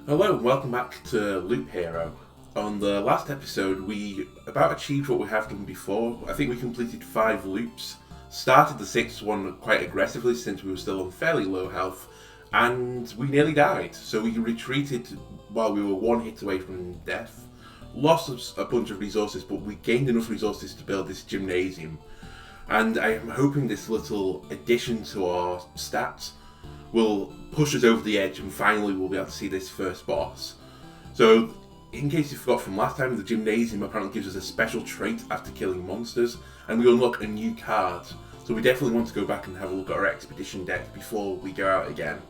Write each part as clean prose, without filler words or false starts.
Hello and welcome back to Loop Hero. On the last episode we about achieved what we have done before. I think we completed 5 loops, started the 6th one quite aggressively since we were still on fairly low health, and we nearly died. So we retreated while we were 1 hit away from death, lost a bunch of resources, but we gained enough resources to build this gymnasium. And I am hoping this little addition to our stats will push us over the edge and finally we'll be able to see this first boss. So, in case you forgot from last time, the gymnasium apparently gives us a special trait after killing monsters, and we unlock a new card. So we definitely want to go back and have a look at our expedition deck before we go out again.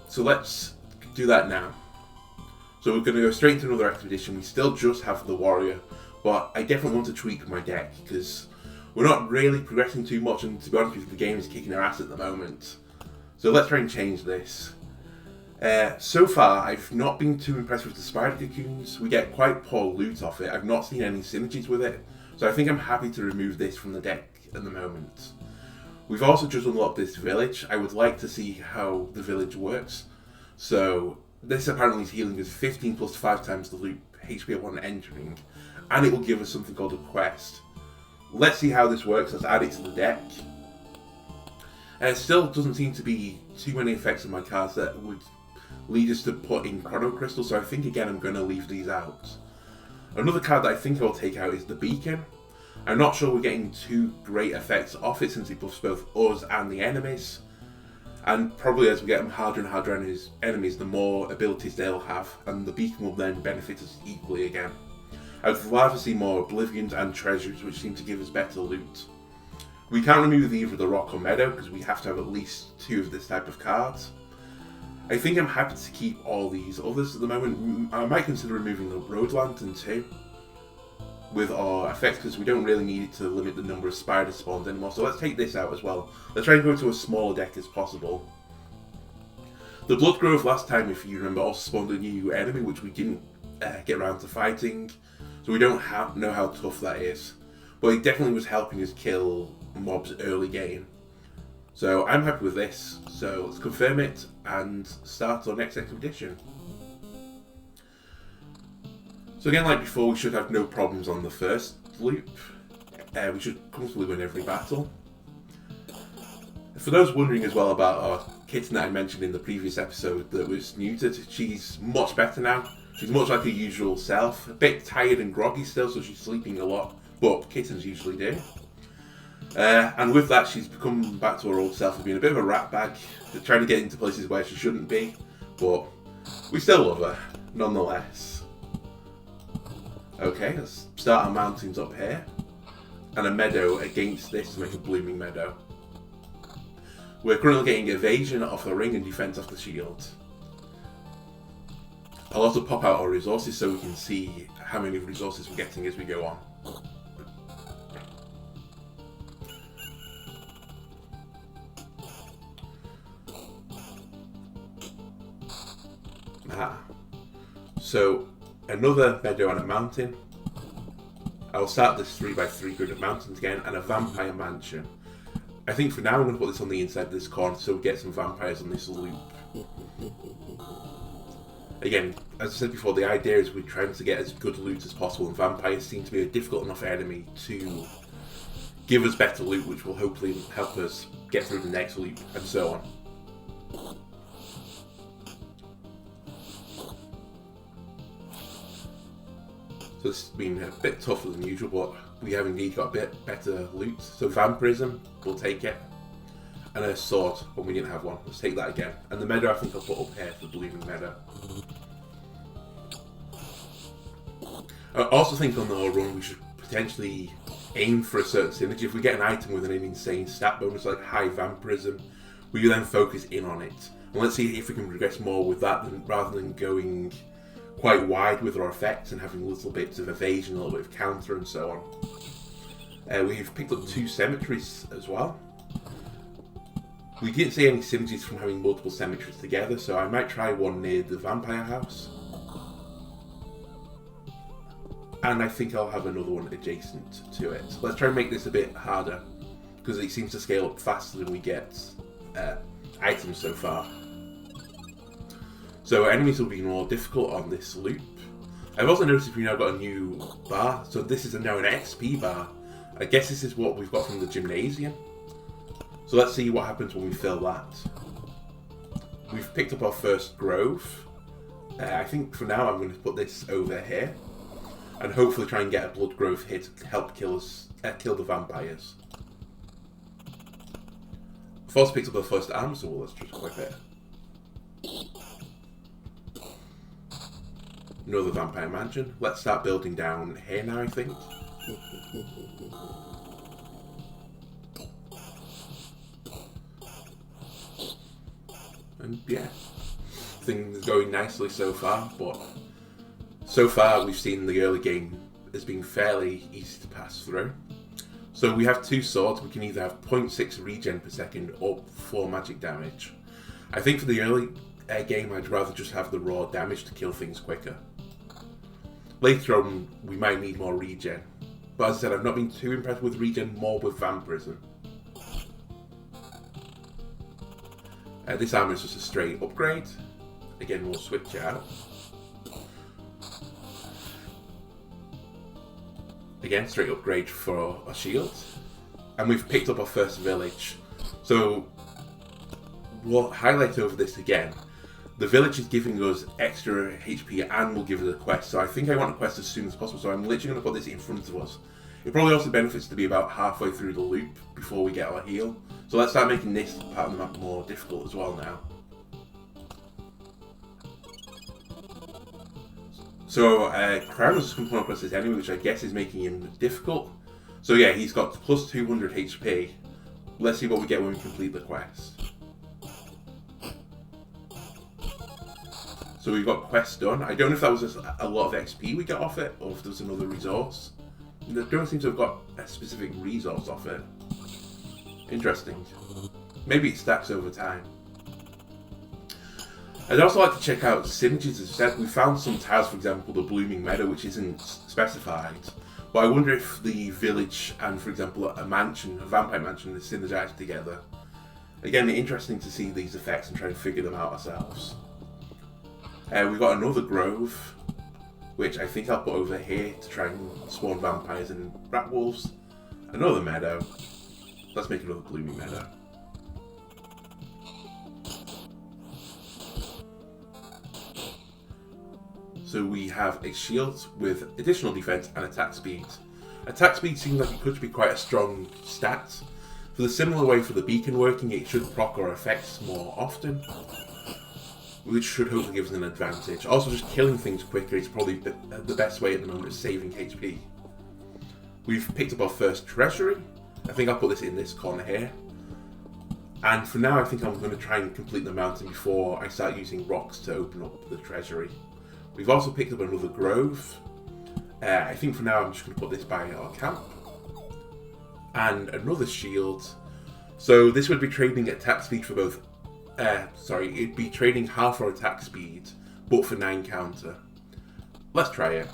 So let's do that now. So we're going to go straight into another expedition. We still just have the warrior, but I definitely want to tweak my deck because we're not really progressing too much, and to be honest with you, the game is kicking our ass at the moment. So let's try and change this. So far, I've not been too impressed with the spider cocoons. We get quite poor loot off it. I've not seen any synergies with it, so I think I'm happy to remove this from the deck at the moment. We've also just unlocked this village. I would like to see how the village works. So this apparently is healing us 15 plus 5 times the loot HP upon entering, and it will give us something called a quest. Let's see how this works. Let's add it to the deck. Still doesn't seem to be too many effects on my cards that would lead us to put in Chrono Crystal, so I think again I'm going to leave these out. Another card that I think I'll take out is the Beacon. I'm not sure we're getting too great effects off it since it buffs both us and the enemies. And probably as we get them harder and harder enemies, the more abilities they'll have, and the Beacon will then benefit us equally again. I would rather see more Oblivions and Treasures, which seem to give us better loot. We can't remove either the Rock or Meadow because we have to have at least 2 of this type of cards. I think I'm happy to keep all these others at the moment. I might consider removing the Road Lantern too, with our effects, because we don't really need it to limit the number of spider spawns anymore. So let's take this out as well. Let's try and go to a smaller deck as possible. The Blood Grove last time, if you remember, also spawned a new enemy which we didn't get around to fighting. So we don't know how tough that is. But it definitely was helping us kill mobs early game. So I'm happy with this. So let's confirm it and start our next expedition. So again, like before, we should have no problems on the first loop. We should comfortably win every battle. For those wondering as well about our kitten that I mentioned in the previous episode that was neutered, she's much better now. She's much like her usual self, a bit tired and groggy still, so she's sleeping a lot, but kittens usually do. And with that, she's become back to her old self of being a bit of a rat bag, trying to get into places where she shouldn't be, but we still love her, nonetheless. Okay, let's start our mountains up here, and a meadow against this to make a blooming meadow. We're currently getting evasion off the ring and defense off the shield. I'll also pop out our resources so we can see how many resources we're getting as we go on. So another meadow and a mountain. I'll start this 3x3 grid of mountains again, and a vampire mansion. I think for now I'm going to put this on the inside of this corner so we get some vampires on this loop. Again, as I said before, the idea is we're trying to get as good loot as possible, and vampires seem to be a difficult enough enemy to give us better loot, which will hopefully help us get through the next loop, and so on. So this has been a bit tougher than usual, but we have indeed got a bit better loot. So vampirism, we'll take it. And a sword, when we didn't have one. Let's take that again. And the meadow I think I'll put up here for the blooming meadow. I also think on the run we should potentially aim for a certain synergy. If we get an item with an insane stat bonus like high vampirism, we then focus in on it. And let's see if we can progress more with that rather than going quite wide with our effects and having little bits of evasion, a little bit of counter and so on. We've picked up 2 cemeteries as well. We didn't see any synergies from having multiple cemeteries together, so I might try one near the vampire house. And I think I'll have another one adjacent to it. Let's try and make this a bit harder, because it seems to scale up faster than we get items so far. So enemies will be more difficult on this loop. I've also noticed we've now got a new bar. So this is now an XP bar. I guess this is what we've got from the gymnasium. So let's see what happens when we fill that. We've picked up our first grove. I think for now I'm going to put this over here. And hopefully try and get a blood growth hit to help kill the vampires. I've also picked up the first arm, so let's just equip it. Another vampire mansion. Let's start building down here now, I think. And yeah, things are going nicely so far, but so far we've seen the early game as being fairly easy to pass through. So we have two swords. We can either have 0.6 regen per second or 4 magic damage. I think for the early game I'd rather just have the raw damage to kill things quicker. Later on we might need more regen, but as I said, I've not been too impressed with regen, more with vampirism. This armor is just a straight upgrade. Again, we'll switch it out. Again, straight upgrade for a shield. And we've picked up our first village. So, we'll highlight over this again. The village is giving us extra HP and will give us a quest. So I think I want a quest as soon as possible. So I'm literally going to put this in front of us. It probably also benefits to be about halfway through the loop before we get our heal. So let's start making this part of the map more difficult as well now. So Crown has come across this enemy, which I guess is making him difficult. So yeah, he's got plus 200 HP. Let's see what we get when we complete the quest. So we've got quest done. I don't know if that was just a lot of XP we got off it, or if there was another resource. They don't seem to have got a specific resource off it. Interesting. Maybe it stacks over time. I'd also like to check out synergies. As I said, we found some tiles, for example, the Blooming Meadow, which isn't specified. But I wonder if the village and, for example, a mansion, a vampire mansion, is synergized together. Again, interesting to see these effects and try and figure them out ourselves. We've got another grove, which I think I'll put over here to try and spawn vampires and rat wolves. Another meadow. Let's make another Blooming Meadow. So we have a shield with additional defense and attack speed. Attack speed seems like it could be quite a strong stat. For the similar way for the beacon working, it should proc our effects more often, which should hopefully give us an advantage. Also, just killing things quicker is probably the best way at the moment of saving HP. We've picked up our first treasury. I think I'll put this in this corner here. And for now, I think I'm going to try and complete the mountain before I start using rocks to open up the treasury. We've also picked up another grove. I think for now I'm just going to put this by our camp. And another shield. So this would be trading attack speed for both... it'd be trading half our attack speed, but for 9 counter. Let's try it.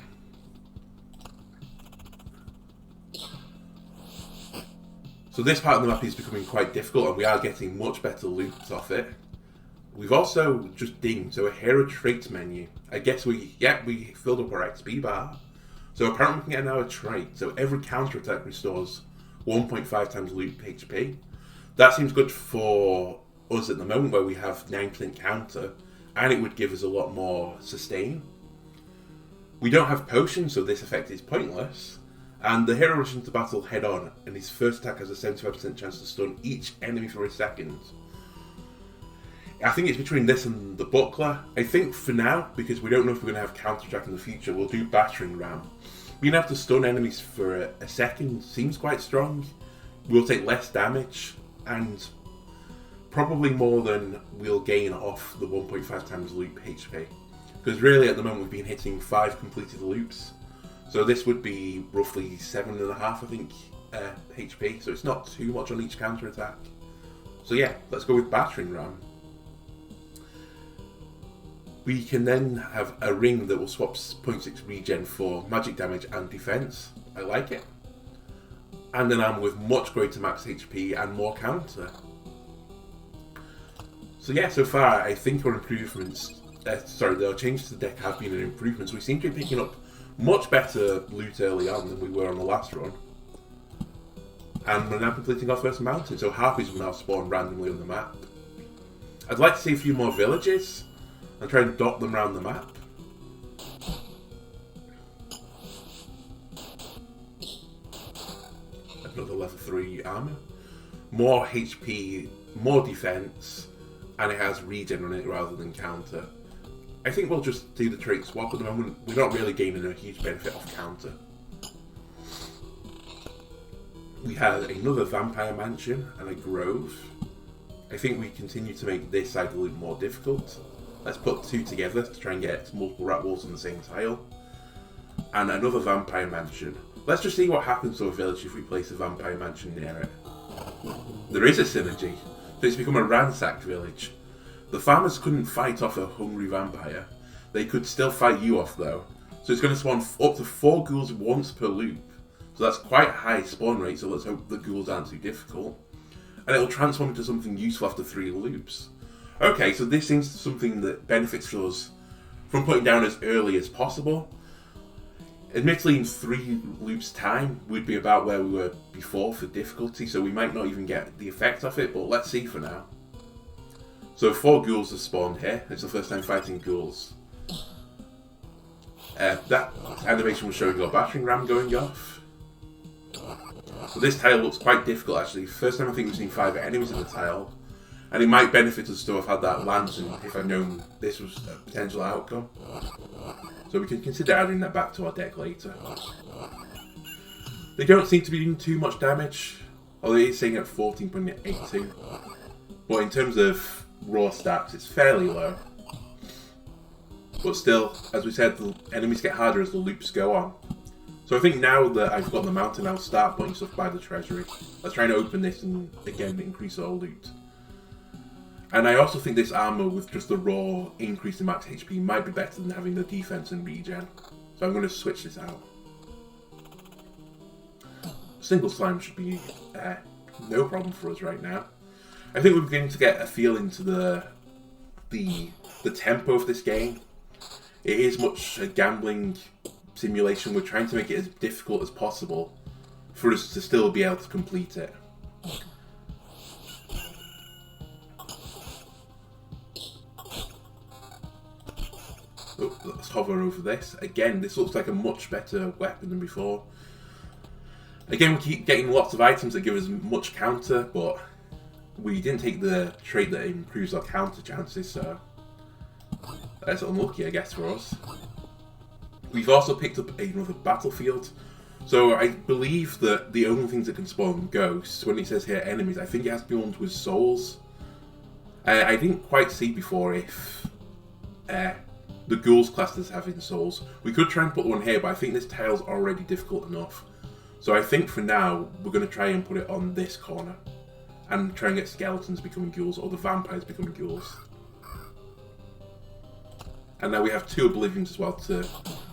So this part of the map is becoming quite difficult, and we are getting much better loot off it. We've also just dinged, so a hero traits menu. I guess we filled up our XP bar. So apparently we can get now a trait. So every counter attack restores 1.5 times loot HP. That seems good for us at the moment where we have 9% counter, and it would give us a lot more sustain. We don't have potions, so this effect is pointless. And the hero rushes into battle head on, and his first attack has a 75% chance to stun each enemy for a second. I think it's between this and the buckler. I think for now, because we don't know if we're going to have counter attack in the future, we'll do battering ram. Being able to stun enemies for a second seems quite strong. We'll take less damage, and probably more than we'll gain off the 1.5 times loop HP. Because really at the moment we've been hitting 5 completed loops. So this would be roughly 7.5, I think, HP. So it's not too much on each counter attack. So yeah, let's go with battering ram. We can then have a ring that will swap 0.6 regen for magic damage and defense. I like it. And an armor with much greater max HP and more counter. So yeah, so far I think our improvements sorry, the changes to the deck have been an improvement, so we seem to be picking up much better loot early on than we were on the last run. And we're now completing our first mountain, so harpies will now spawn randomly on the map. I'd like to see a few more villages and try and dot them around the map. Another level 3 armor. More HP, more defense, and it has regen on it rather than counter. I think we'll just do the trait swap at the moment. We're not really gaining a huge benefit off counter. We have another vampire mansion and a grove. I think we continue to make this side a little more difficult. Let's put two together to try and get multiple rat walls on the same tile. And another vampire mansion. Let's just see what happens to a village if we place a vampire mansion near it. There is a synergy, so it's become a ransacked village. The farmers couldn't fight off a hungry vampire. They could still fight you off though. So it's going to spawn up to 4 ghouls once per loop. So that's quite a high spawn rate, so let's hope the ghouls aren't too difficult. And it'll transform into something useful after 3 loops. Okay, so this seems something that benefits us from putting down as early as possible. Admittedly, in 3 loops time, we'd be about where we were before for difficulty, so we might not even get the effect of it, but let's see for now. So 4 ghouls have spawned here. It's the first time fighting ghouls. That animation was showing our battering ram going off. So this tile looks quite difficult actually. First time I think we've seen 5 enemies in the tile. And it might benefit us to have had that lantern if I'd known this was a potential outcome. So we can consider adding that back to our deck later. They don't seem to be doing too much damage, although it is saying at 14.82. But in terms of raw stats, it's fairly low. But still, as we said, the enemies get harder as the loops go on. So I think now that I've got the mountain, I'll start putting stuff by the treasury. Let's try and open this and again increase our loot. And I also think this armor with just the raw increase in max HP might be better than having the defense and regen. So I'm going to switch this out. Single slime should be no problem for us right now. I think we're beginning to get a feel into the tempo of this game. It is much a gambling simulation. We're trying to make it as difficult as possible for us to still be able to complete it. Oh, let's hover over this. Again, this looks like a much better weapon than before. Again, we keep getting lots of items that give us much counter, but we didn't take the trait that improves our counter chances, so that's unlucky, I guess, for us. We've also picked up another battlefield. So I believe that the only things that can spawn ghosts, when it says here enemies, I think it has to be ones with souls. I didn't quite see before if the ghouls classed as having souls. We could try and put one here, but I think this tile's already difficult enough. So I think for now, we're going to try and put it on this corner. And try and get skeletons becoming ghouls, or the vampires becoming ghouls. And now we have 2 oblivions as well to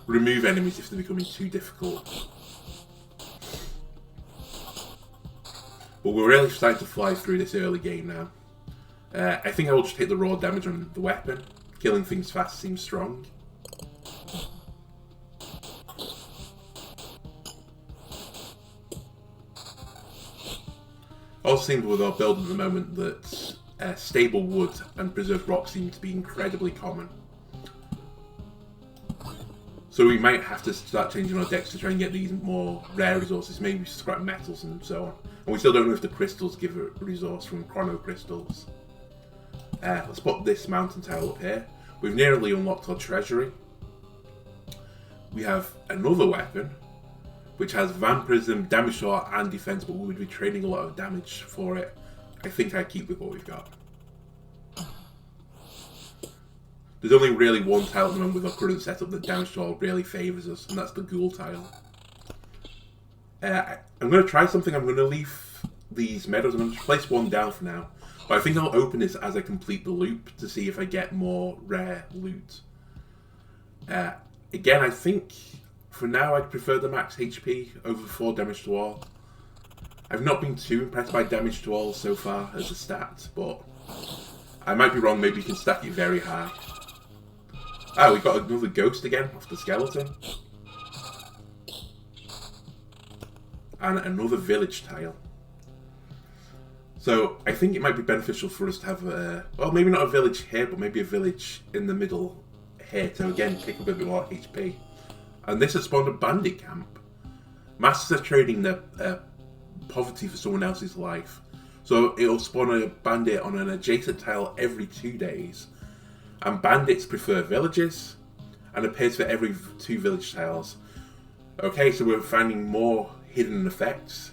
remove enemies if they're becoming too difficult. But we're really starting to fly through this early game now. I think I will just take the raw damage on the weapon. Killing things fast seems strong. Also seems with our build at the moment that stable wood and preserved rock seem to be incredibly common. So we might have to start changing our decks to try and get these more rare resources, maybe scrap metals and so on. And we still don't know if the crystals give a resource from chrono crystals. Let's put this mountain tile up here. We've nearly unlocked our treasury. We have another weapon, which has vampirism, damage to art, and defense, but we would be trading a lot of damage for it. I think I keep with what we've got. There's only really one tile at the moment with our current setup that damage to all really favours us, and that's the ghoul tile. I'm going to try something. I'm going to leave these meadows. I'm going to place one down for now. But I think I'll open this as I complete the loop to see if I get more rare loot. Again, I think for now I'd prefer the max HP over 4 damage to all. I've not been too impressed by damage to all so far as a stat, but I might be wrong. Maybe you can stack it very high. Ah, we got another ghost again off the skeleton. And another village tile. So I think it might be beneficial for us to have a, well, maybe not a village here, but maybe a village in the middle here to again pick up a bit more HP. And this has spawned a bandit camp. Masters are trading their poverty for someone else's life. So it'll spawn a bandit on an adjacent tile every 2 days. And bandits prefer villages, and appears for every 2 village tiles. Okay, so we're finding more hidden effects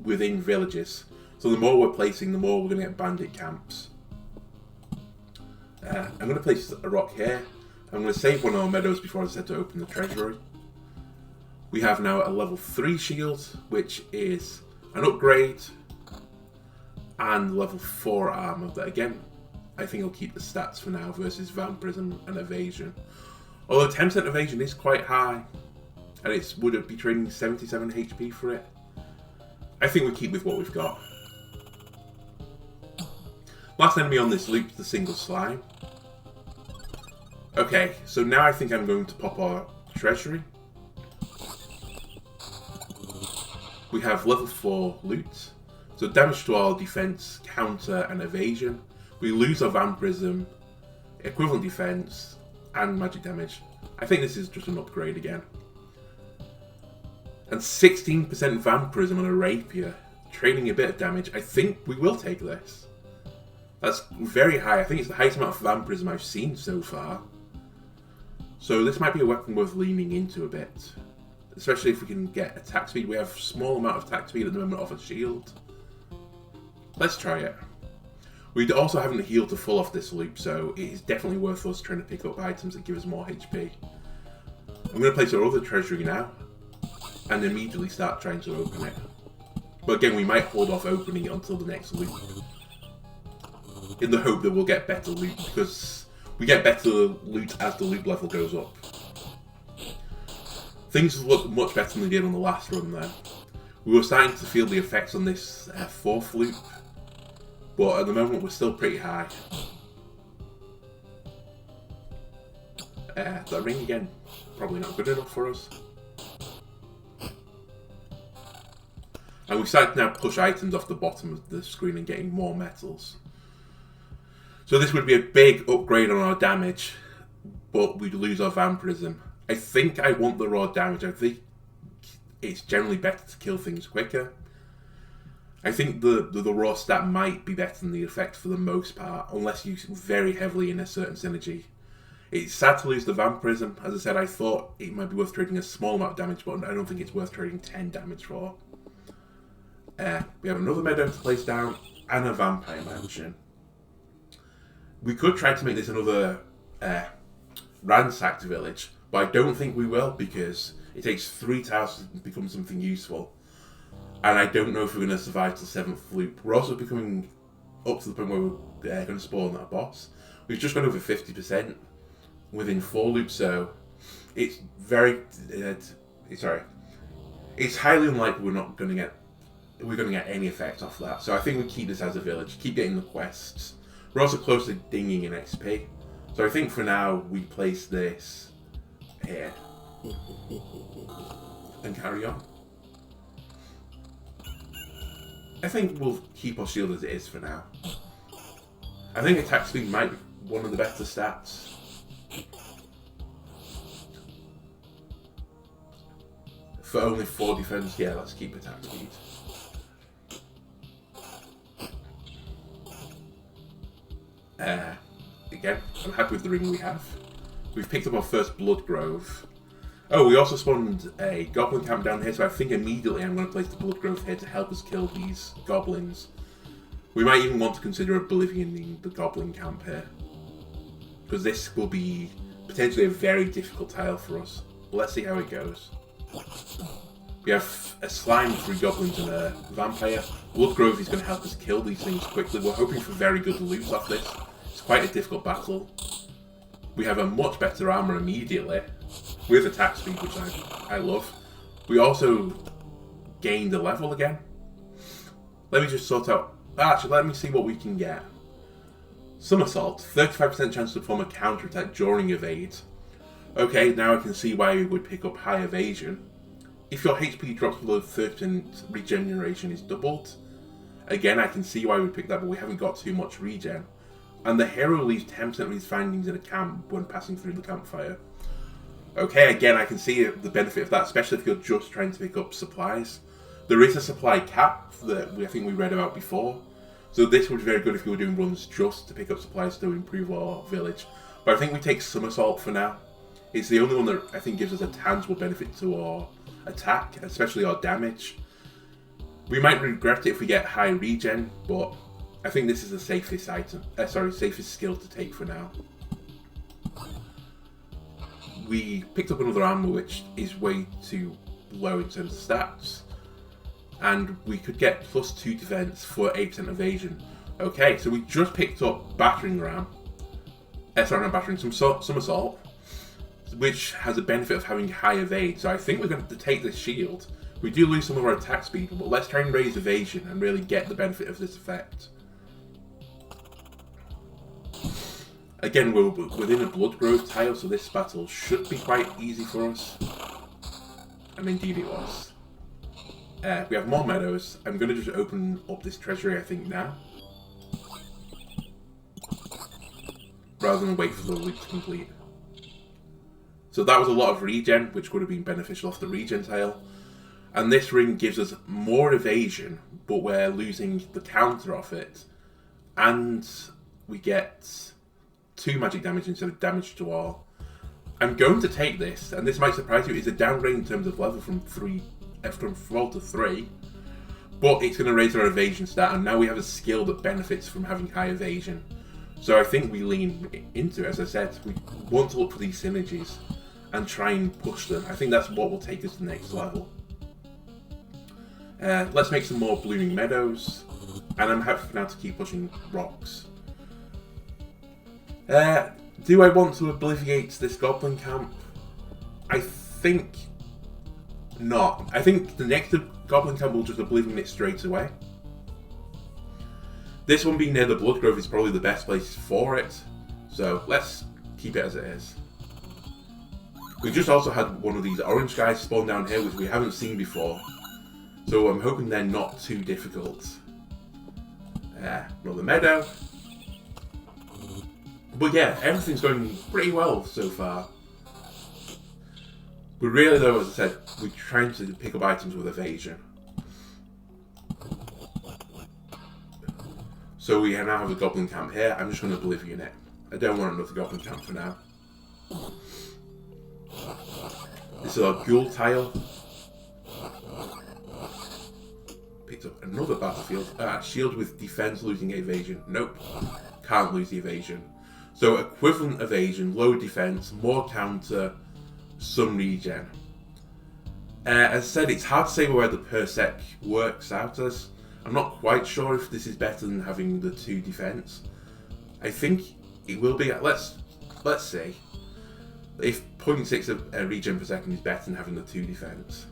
within villages. So the more we're placing, the more we're going to get bandit camps. I'm going to place a rock here. I'm going to save one of our meadows before I set to open the treasury. We have now a level 3 shield, which is an upgrade, and level 4 armor. But again, I think I'll keep the stats for now versus vampirism and evasion. Although 10% evasion is quite high, and it would be trading 77 HP for it. I think we keep with what we've got. Last enemy on this loop is the single slime. Okay, so now I think I'm going to pop our treasury. We have level 4 loot. So damage to our defense, counter, and evasion. We lose our vampirism, equivalent defense, and magic damage. I think this is just an upgrade again. And 16% vampirism on a rapier, trading a bit of damage. I think we will take this. That's very high. I think it's the highest amount of vampirism I've seen so far. So this might be a weapon worth leaning into a bit. Especially if we can get attack speed. We have a small amount of attack speed at the moment off a shield. Let's try it. We also haven't healed to full off this loop, so it is definitely worth us trying to pick up items that give us more HP. I'm going to place our other treasury now, and immediately start trying to open it. But again, we might hold off opening it until the next loop, in the hope that we'll get better loot, because we get better loot as the loot level goes up. Things look much better than they did on the last run there. We were starting to feel the effects on this 4th loop, but at the moment we're still pretty high. That ring again, probably not good enough for us. And we started to now push items off the bottom of the screen and getting more metals. So this would be a big upgrade on our damage, but we'd lose our vampirism. I think I want the raw damage. I think it's generally better to kill things quicker. I think the raw stat might be better than the effect for the most part, unless you very heavily in a certain synergy. It's sad to lose the vampirism. As I said, I thought it might be worth trading a small amount of damage, but I don't think it's worth trading 10 damage for. We have another meadow to place down, and a vampire mansion. We could try to make this another ransacked village, but I don't think we will, because it takes 3 tiles to become something useful. And I don't know if we're going to survive till 7th loop. We're also becoming up to the point where we're going to spawn that boss. We've just gone over 50% within 4 loops, so it's it's highly unlikely we're going to get any effect off that. So I think we keep this as a village, keep getting the quests. We're also close to dinging in XP. So I think for now we place this here and carry on. I think we'll keep our shield as it is for now. I think attack speed might be one of the better stats. For only 4 defense, yeah, let's keep attack speed. Again, I'm happy with the ring we have. We've picked up our first blood grove. Oh, we also spawned a goblin camp down here, so I think immediately I'm going to place the blood grove here to help us kill these goblins. We might even want to consider oblivioning the goblin camp here, because this will be potentially a very difficult tile for us. Let's see how it goes. We have a slime, 3 goblins, and a vampire. Blood grove is going to help us kill these things quickly. We're hoping for very good loot off this. It's quite a difficult battle. We have a much better armor immediately, with attack speed, which I love. We also gained a level again. Let me just sort out... Actually, let me see what we can get. Somersault, 35% chance to perform a counter-attack during evade. Okay, now I can see why you would pick up high evasion. If your HP drops below 30%, regeneration is doubled. Again, I can see why we picked that, but we haven't got too much regen. And the hero leaves 10% of his findings in a camp when passing through the campfire. Okay, again, I can see the benefit of that, especially if you're just trying to pick up supplies. There is a supply cap that I think we read about before. So this would be very good if you were doing runs just to pick up supplies to improve our village. But I think we take Somersault for now. It's the only one that I think gives us a tangible benefit to our attack, especially our damage. We might regret it if we get high regen, but I think this is the safest safest skill to take for now. We picked up another armor which is way too low in terms of stats. And we could get +2 defense for 8% evasion. Okay, so we just picked up battering ram. Somersault, which has a benefit of having high evade. So I think we're going to take this shield. We do lose some of our attack speed, but let's try and raise evasion and really get the benefit of this effect. Again, we're within a blood growth tile, so this battle should be quite easy for us. And indeed it was. We have more meadows. I'm going to just open up this treasury, I think, now. Rather than wait for the loot to complete. So that was a lot of regen, which would have been beneficial off the regen tile. And this ring gives us more evasion, but we're losing the counter off it. And we get 2 magic damage instead of damage to all. I'm going to take this, and this might surprise you, it's a downgrade in terms of level from 4 to 3. But it's going to raise our evasion stat, and now we have a skill that benefits from having high evasion. So I think we lean into it, as I said. We want to look for these synergies and try and push them. I think that's what will take us to the next level. Let's make some more blooming meadows, and I'm happy now to keep pushing rocks. Do I want to obliviate this goblin camp? I think not. I think the next goblin camp will just obliviate it straight away. This one being near the blood grove is probably the best place for it, so let's keep it as it is. We just also had one of these orange guys spawn down here, which we haven't seen before, so I'm hoping they're not too difficult. Another meadow. But yeah, everything's going pretty well so far. But really though, as I said, we're trying to pick up items with evasion. So we now have a goblin camp here. I'm just going to oblivion it. I don't want another goblin camp for now. This is our ghoul tile. Picked up another battlefield. Shield with defense, losing evasion. Nope. Can't lose the evasion. So equivalent evasion, low defense, more counter, some regen. As I said, it's hard to say where the per sec works out as. I'm not quite sure if this is better than having the 2 defense. I think it will be. Let's see. If 0.6 of regen per second is better than having the 2 defense.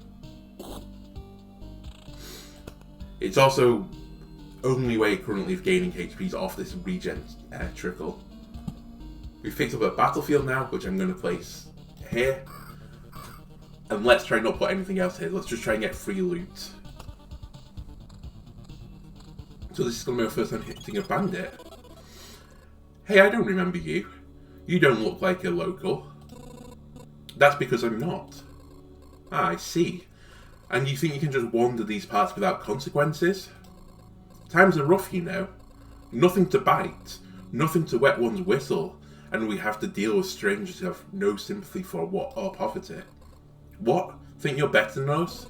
It's also only way currently of gaining HP is off this regen trickle. We've picked up a battlefield now, which I'm going to place here. And let's try not put anything else here. Let's just try and get free loot. So this is going to be my first time hitting a bandit. Hey, I don't remember you. You don't look like a local. That's because I'm not. Ah, I see. And you think you can just wander these parts without consequences? Times are rough, you know. Nothing to bite, nothing to wet one's whistle, and we have to deal with strangers who have no sympathy for our poverty. What? Think you're better than us?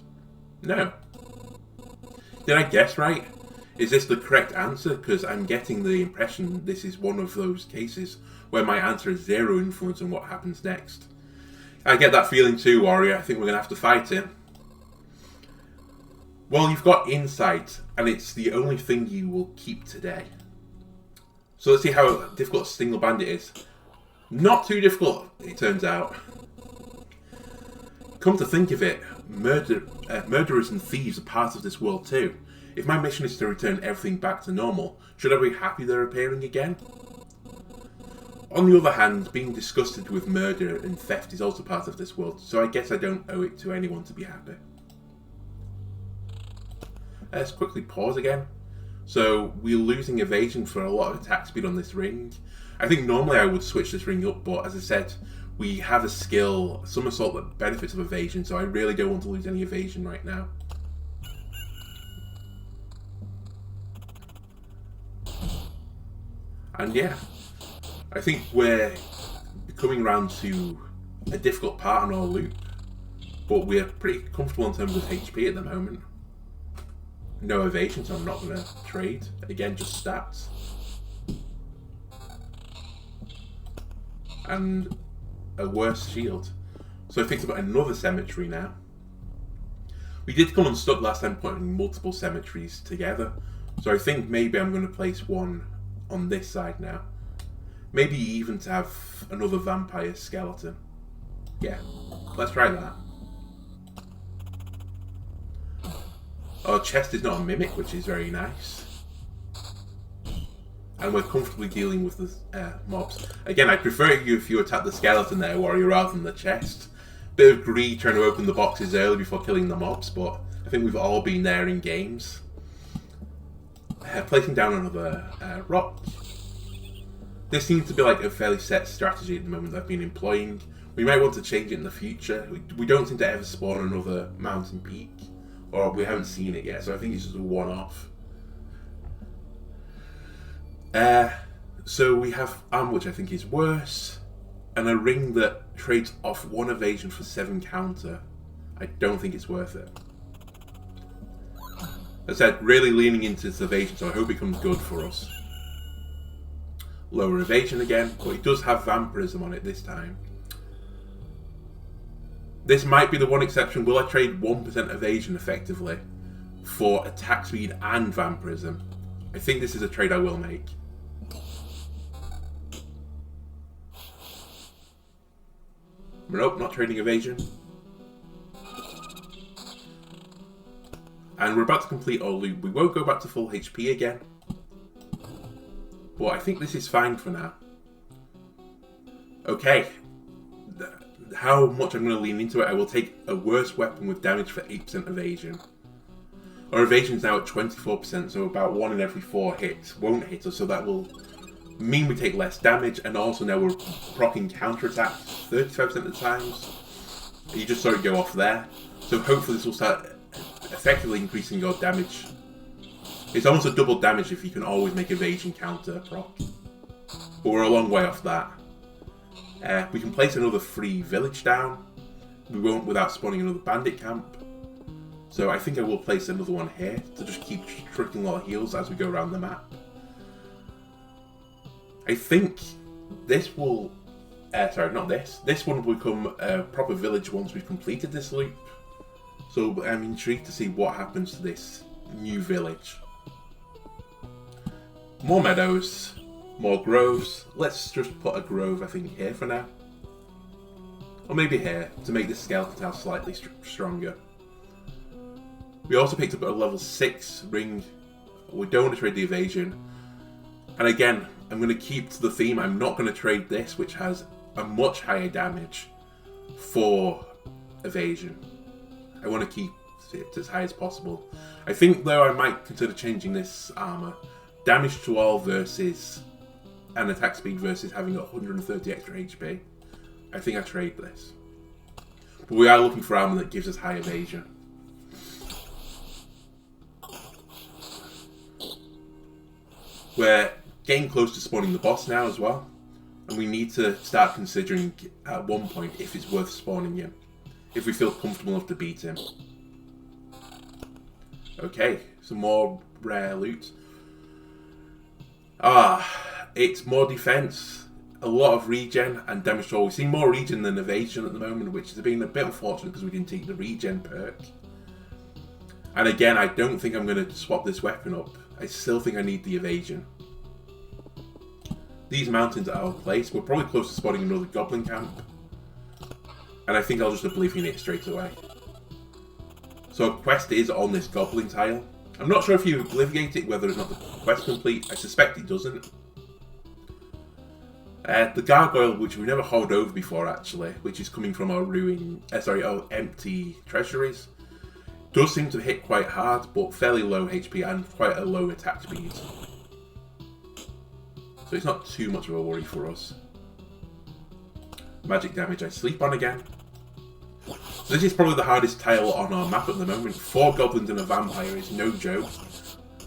No. Did I guess right? Is this the correct answer? Because I'm getting the impression this is one of those cases where my answer has 0 influence on what happens next. I get that feeling too, warrior. I think we're going to have to fight him. Well, you've got insight, and it's the only thing you will keep today. So let's see how difficult a single bandit is. Not too difficult, it turns out. Come to think of it, murderers and thieves are part of this world too. If my mission is to return everything back to normal, should I be happy they're appearing again? on the other hand, being disgusted with murder and theft is also part of this world, so I guess I don't owe it to anyone to be happy. Let's quickly pause again. So we're losing evasion for a lot of attack speed on this ring. I think normally I would switch this ring up, but as I said, we have a skill, Somersault, that benefits of evasion, so I really don't want to lose any evasion right now. And yeah, I think we're coming around to a difficult part on our loop, but we're pretty comfortable in terms of HP at the moment. No evasion, so I'm not going to trade. Again, just stats. And a worse shield. So I think about another cemetery now. We did come unstuck last time putting multiple cemeteries together, so I think maybe I'm going to place one on this side now. Maybe even to have another vampire skeleton. Yeah, let's try that. Our chest is not a mimic, which is very nice. And we're comfortably dealing with the mobs. Again, I prefer you if you attack the skeleton there, warrior, rather than the chest. Bit of greed trying to open the boxes early before killing the mobs, but I think we've all been there in games. Placing down another rock. This seems to be like a fairly set strategy at the moment that I've been employing. We might want to change it in the future. We don't seem to ever spawn another mountain peak, or we haven't seen it yet, so I think it's just a one-off. So we have armor, which I think is worse, and a ring that trades off 1 evasion for 7 counter. I don't think it's worth it. As I said, really leaning into this evasion, so I hope it comes good for us. Lower evasion again, but it does have vampirism on it this time. This might be the one exception. Will I trade 1% evasion effectively for attack speed and vampirism? I think this is a trade I will make. Nope, not trading evasion. And we're about to complete our loop. We won't go back to full HP again, but I think this is fine for now. Okay. How much I'm going to lean into it, I will take a worse weapon with damage for 8% evasion. Our evasion is now at 24%, so about 1 in every 4 hits won't hit us, so that will mean we take less damage, and also now we're proccing counterattacks 35% of the times. You just saw it go off there, so hopefully this will start effectively increasing your damage. It's almost a double damage if you can always make evasion counter proc, but we're a long way off that. We can place another free village down. We won't without spawning another bandit camp. So I think I will place another one here to just keep trickling our heals as we go around the map. I think this will... sorry, not this. This one will become a proper village once we've completed this loop. So I'm intrigued to see what happens to this new village. More meadows. More groves. Let's just put a grove, I think, here for now. Or maybe here, to make this skeleton house slightly stronger. We also picked up a level 6 ring. We don't want to trade the evasion. And again, I'm going to keep to the theme. I'm not going to trade this, which has a much higher damage, for evasion. I want to keep it as high as possible. I think, though, I might consider changing this armor. Damage to all versus... and attack speed versus having 130 extra HP. I think I trade this. But we are looking for armor that gives us high evasion. We're getting close to spawning the boss now as well. And we need to start considering at one point if it's worth spawning him. If we feel comfortable enough to beat him. Okay, some more rare loot. It's more defense, a lot of regen and damage to all. We've seen more regen than evasion at the moment, which has been a bit unfortunate because we didn't take the regen perk. And again, I don't think I'm going to swap this weapon up. I still think I need the evasion. These mountains are our place. We're probably close to spotting another goblin camp. And I think I'll just oblivion it straight away. So our quest is on this goblin tile. I'm not sure if you obliviate it, whether it's not the quest complete. I suspect it doesn't. The gargoyle, which we never hovered over before actually, which is coming from our our empty treasuries, does seem to hit quite hard, but fairly low HP and quite a low attack speed. So it's not too much of a worry for us. Magic damage I sleep on again. So this is probably the hardest tile on our map at the moment. 4 goblins and a vampire is no joke.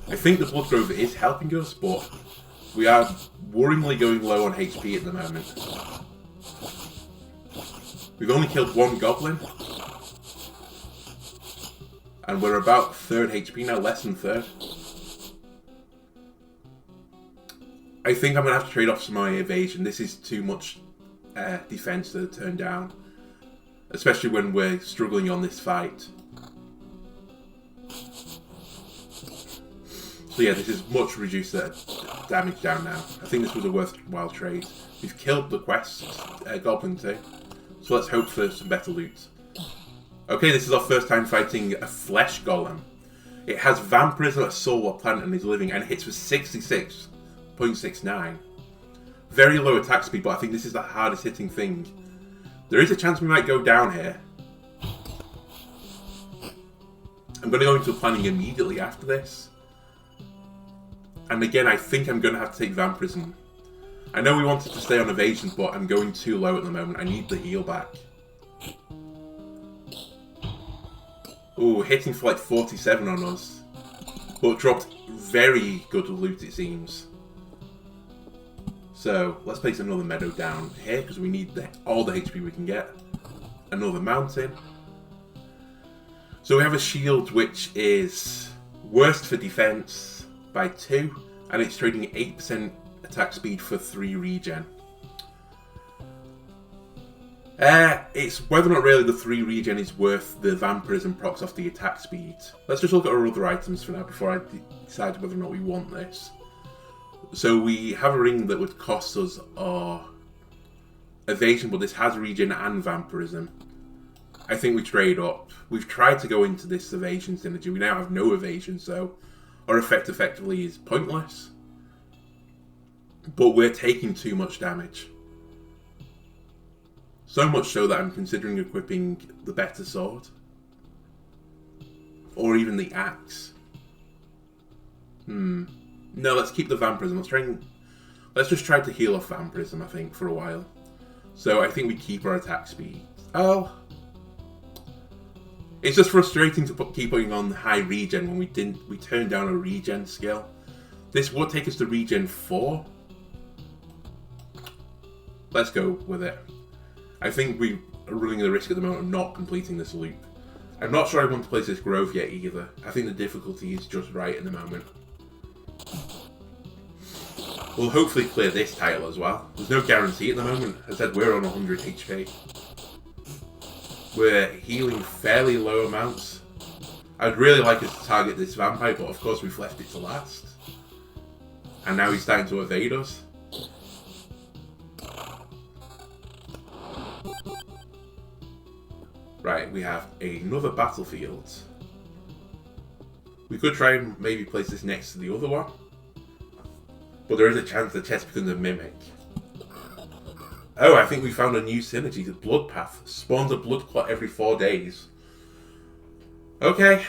I think the Blood Grove is helping us, but we are worryingly going low on HP at the moment. We've only killed 1 goblin. And we're about 3rd HP now, less than 3rd. I think I'm going to have to trade off some of my evasion. This is too much defense to turn down. Especially when we're struggling on this fight. So yeah, this is much reduced damage down now. I think this was a worthwhile trade. We've killed the quest, Goblin too. So let's hope for some better loot. Okay, this is our first time fighting a flesh golem. It has vampirism, a soul, a plant, and is living, and hits for 66.69. Very low attack speed, but I think this is the hardest hitting thing. There is a chance we might go down here. I'm going to go into planning immediately after this. And again, I think I'm going to have to take vampirism. I know we wanted to stay on evasion, but I'm going too low at the moment. I need the heal back. Ooh, hitting for like 47 on us. But dropped very good loot, it seems. So, let's place another meadow down here, because we need all the HP we can get. Another mountain. So we have a shield which is worst for defense by 2, and it's trading 8% attack speed for 3 regen. It's whether or not really the 3 regen is worth the vampirism procs off the attack speed. Let's just look at our other items for now before I decide whether or not we want this. So we have a ring that would cost us our evasion, but this has regen and vampirism. I think we trade up. We've tried to go into this evasion synergy. We now have no evasion, so our effect effectively is pointless. But we're taking too much damage. So much so that I'm considering equipping the better sword. Or even the axe. No, let's keep the vampirism. Let's just try to heal off vampirism, I think, for a while. So I think we keep our attack speed. Oh. It's just frustrating to keep putting on high regen when we turned down a regen skill. This would take us to regen 4. Let's go with it. I think we are running the risk at the moment of not completing this loop. I'm not sure I want to place this grove yet either. I think the difficulty is just right at the moment. We'll hopefully clear this tile as well. There's no guarantee at the moment. As I said, we're on 100 HP. We're healing fairly low amounts. I'd really like us to target this vampire, but of course we've left it to last. And now he's starting to evade us. Right, we have another battlefield. We could try and maybe place this next to the other one. But there is a chance the chest becomes a mimic. Oh, I think we found a new synergy. The blood path spawns a blood clot every 4 days. Okay,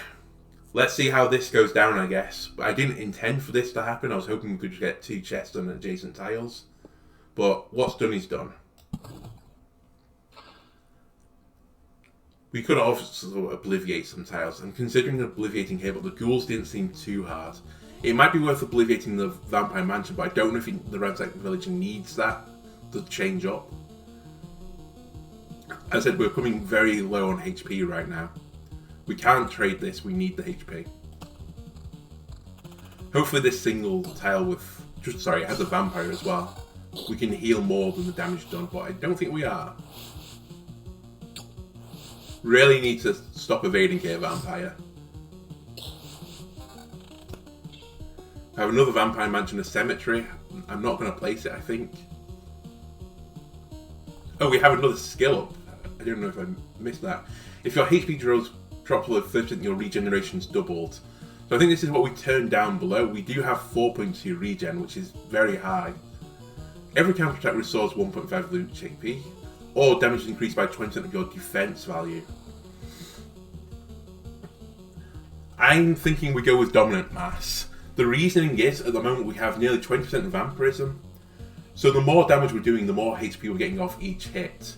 let's see how this goes down, I guess. I didn't intend for this to happen. I was hoping we could just get 2 chests on adjacent tiles. But what's done is done. We could also obliviate some tiles. I'm considering obliviating here, but the ghouls didn't seem too hard. It might be worth obliviating the vampire mansion, but I don't know if the ransack village needs that to change up. As I said, we're coming very low on HP right now. We can't trade this, we need the HP. Hopefully this single tile with, it has a vampire as well. We can heal more than the damage done, but I don't think we are. Really need to stop evading here, vampire. I have another vampire mansion, a cemetery. I'm not going to place it, I think. Oh, we have another skill up. I don't know if I missed that. If your HP drops below 30%, your regeneration's doubled. So I think this is what we turned down below. We do have 4.2 regen, which is very high. Every counter attack restores 1.5 loot HP, or damage is increased by 20% of your defense value. I'm thinking we go with Dominant Mass. The reasoning is, at the moment we have nearly 20% Vampirism, so the more damage we're doing, the more HP we're getting off each hit.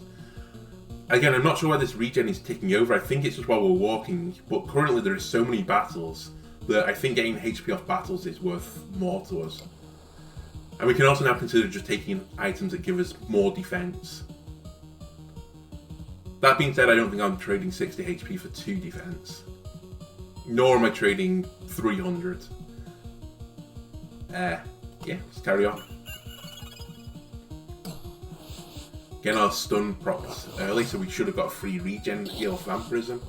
Again, I'm not sure why this regen is ticking over. I think it's just while we're walking, but currently there are so many battles that I think getting HP off battles is worth more to us. And we can also now consider just taking items that give us more defense. That being said, I don't think I'm trading 60 HP for 2 defense. Nor am I trading 300. Yeah, let's carry on. Again, our stun procs early, so we should have got a free regen heal off Vampirism.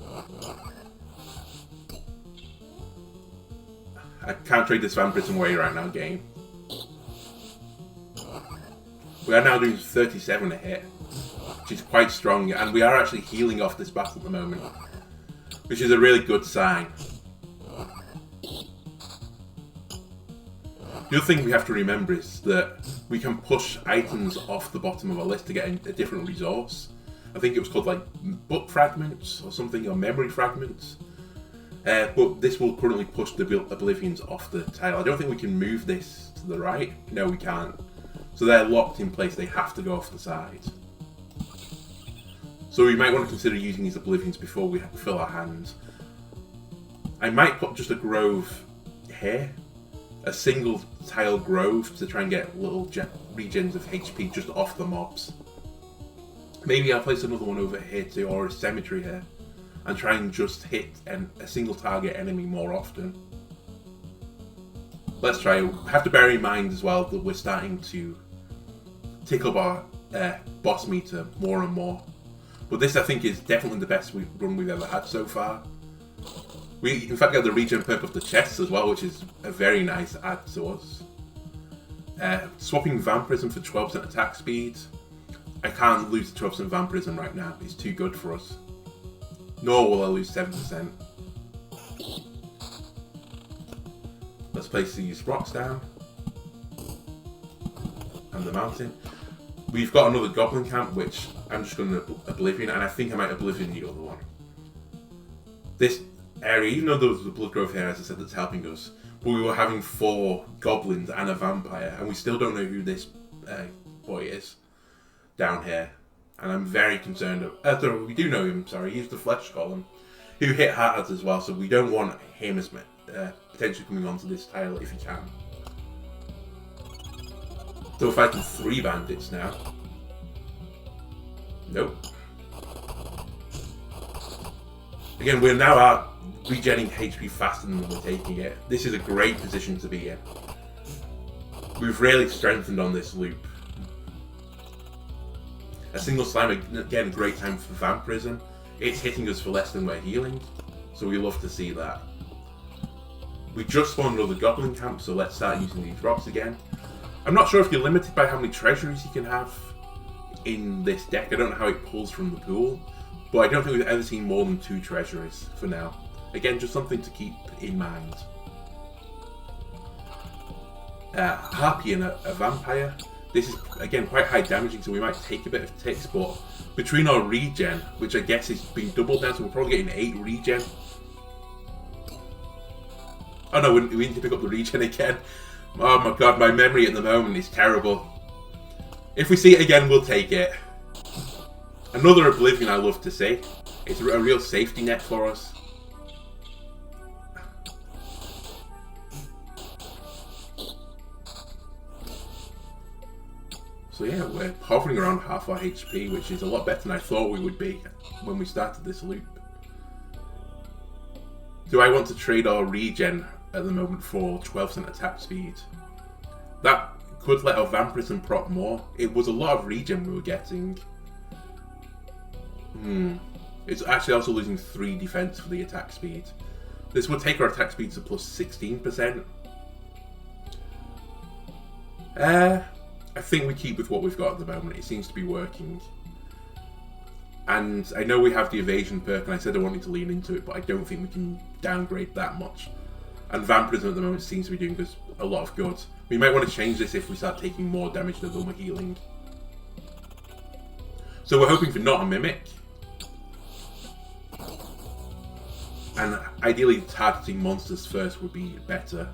I can't trade this Vampirism away right now, game. We are now doing 37 a hit, which is quite strong, and we are actually healing off this battle at the moment, which is a really good sign. The other thing we have to remember is that we can push items off the bottom of our list to get a different resource. I think it was called like book fragments or something, or memory fragments. But this will currently push the Oblivions off the tile. I don't think we can move this to the right. No, we can't. So they're locked in place. They have to go off the side. So we might want to consider using these Oblivions before we fill our hands. I might put just a grove here. A single tile grove to try and get little regens of HP just off the mobs. Maybe I'll place another one over here too, or a cemetery here, and try and just hit a single target enemy more often. Let's try. We have to bear in mind as well that we're starting to tick up our boss meter more and more. But this, I think, is definitely the best run we've ever had so far. We, in fact, got the regen perk of the chests as well, which is a very nice add to us. Swapping Vampirism for 12% attack speed. I can't lose 12% Vampirism right now. It's too good for us. Nor will I lose 7%. Let's place these rocks down. And the mountain. We've got another Goblin camp, which I'm just going to Oblivion, and I think I might Oblivion the other one. This area, even though there was the blood growth here, as I said, that's helping us, but we were having 4 goblins and a vampire, and we still don't know who this boy is down here, and I'm very concerned. We do know him, sorry, he's the flesh golem, who hit hard as well, so we don't want him as potentially coming onto this tile if he can. So we're fighting 3 bandits now. Nope. Again, we're now regenerating HP faster than we're taking it. This is a great position to be in. We've really strengthened on this loop. A single slime, again, a great time for Vampirism. It's hitting us for less than we're healing, so we love to see that. We just spawned another Goblin camp, so let's start using these rocks again. I'm not sure if you're limited by how many treasuries you can have in this deck. I don't know how it pulls from the pool, but I don't think we've ever seen more than 2 treasuries for now. Again, just something to keep in mind. Harpy and a vampire. This is, again, quite high damaging, so we might take a bit of ticks, but between our regen, which I guess is being doubled now, so we're probably getting 8 regen. Oh no, we need to pick up the regen again. Oh my god, my memory at the moment is terrible. If we see it again, we'll take it. Another Oblivion I love to see. It's a real safety net for us. So yeah, we're hovering around half our HP, which is a lot better than I thought we would be when we started this loop. Do I want to trade our regen at the moment for 12% attack speed? That could let our Vampirism prop more. It was a lot of regen we were getting. It's actually also losing 3 defense for the attack speed. This would take our attack speed to plus 16%. I think we keep with what we've got at the moment. It seems to be working. And I know we have the evasion perk, and I said I wanted to lean into it, but I don't think we can downgrade that much. And Vampirism at the moment seems to be doing us a lot of good. We might want to change this if we start taking more damage than we're healing. So we're hoping for not a Mimic. And ideally targeting monsters first would be better.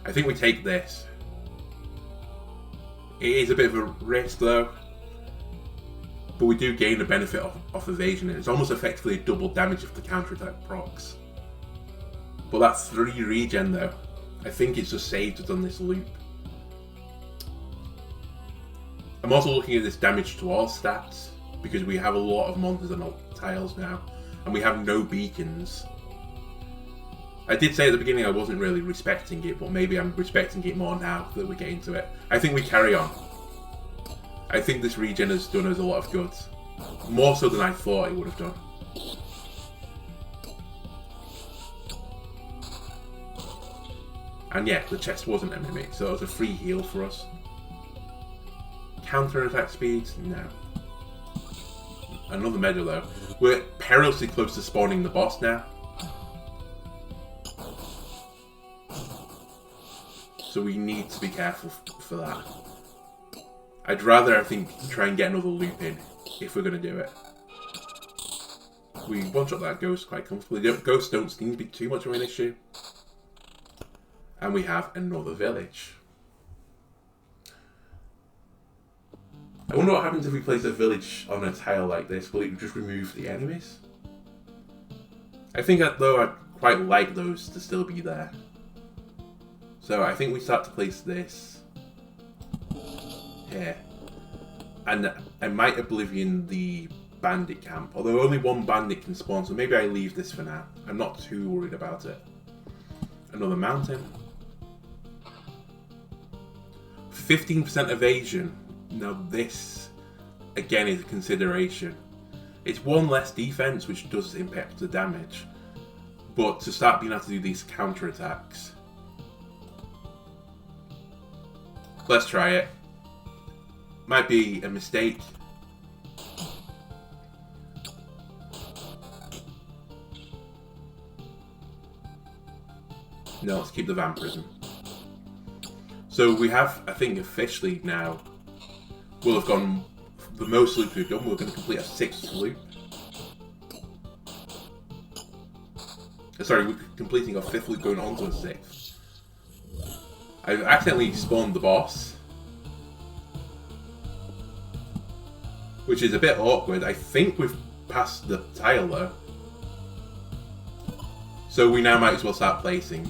I think we take this. It is a bit of a risk though. But we do gain the benefit of evasion. It's almost effectively double damage if the counterattack procs. But that's 3 regen though. I think it's just saved us on this loop. I'm also looking at this damage to all stats, because we have a lot of monsters on our tiles now, and we have no beacons. I did say at the beginning I wasn't really respecting it, but maybe I'm respecting it more now that we're getting to it. I think we carry on. I think this regen has done us a lot of good. More so than I thought it would have done. And yeah, the chest wasn't a Mimic, so it was a free heal for us. Counter attack speed? No. Another medal though. We're perilously close to spawning the boss now. So we need to be careful for that. I'd rather, I think, try and get another loop in, if we're going to do it. We one-shot that ghost quite comfortably. Ghosts don't seem to be too much of an issue. And we have another village. I wonder what happens if we place a village on a tile like this. Will it just remove the enemies? I think though I'd quite like those to still be there. So I think we start to place this here. And I might Oblivion the bandit camp. Although only one bandit can spawn, so maybe I leave this for now. I'm not too worried about it. Another mountain. 15% evasion. Now this, again, is a consideration. It's 1 less defense, which does impact the damage. But to start being able to do these counterattacks. Let's try it. Might be a mistake. No, let's keep the vampirism. So we have, I think, officially now, we'll have gone the most loops we've done. We're going to complete our 6th loop. Sorry, we're completing our 5th loop, going on to a 6th. I've accidentally spawned the boss, which is a bit awkward. I think we've passed the tile though. So we now might as well start placing.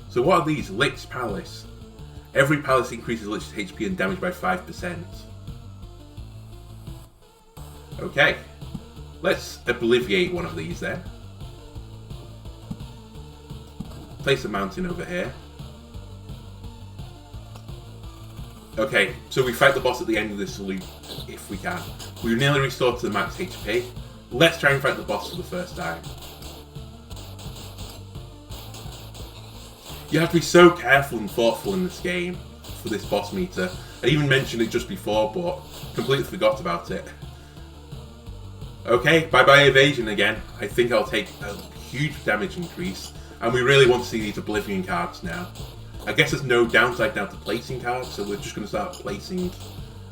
So what are these? Lich's Palace. Every palace increases Lich's HP and damage by 5%. Okay. Let's obliviate one of these then. Place a mountain over here. Okay, so we fight the boss at the end of this loop, if we can. We've nearly restored to the max HP. Let's try and fight the boss for the first time. You have to be so careful and thoughtful in this game for this boss meter. I even mentioned it just before, but completely forgot about it. Okay, bye-bye evasion again. I think I'll take a huge damage increase, and we really want to see these Oblivion cards now. I guess there's no downside now to placing cards, so we're just going to start placing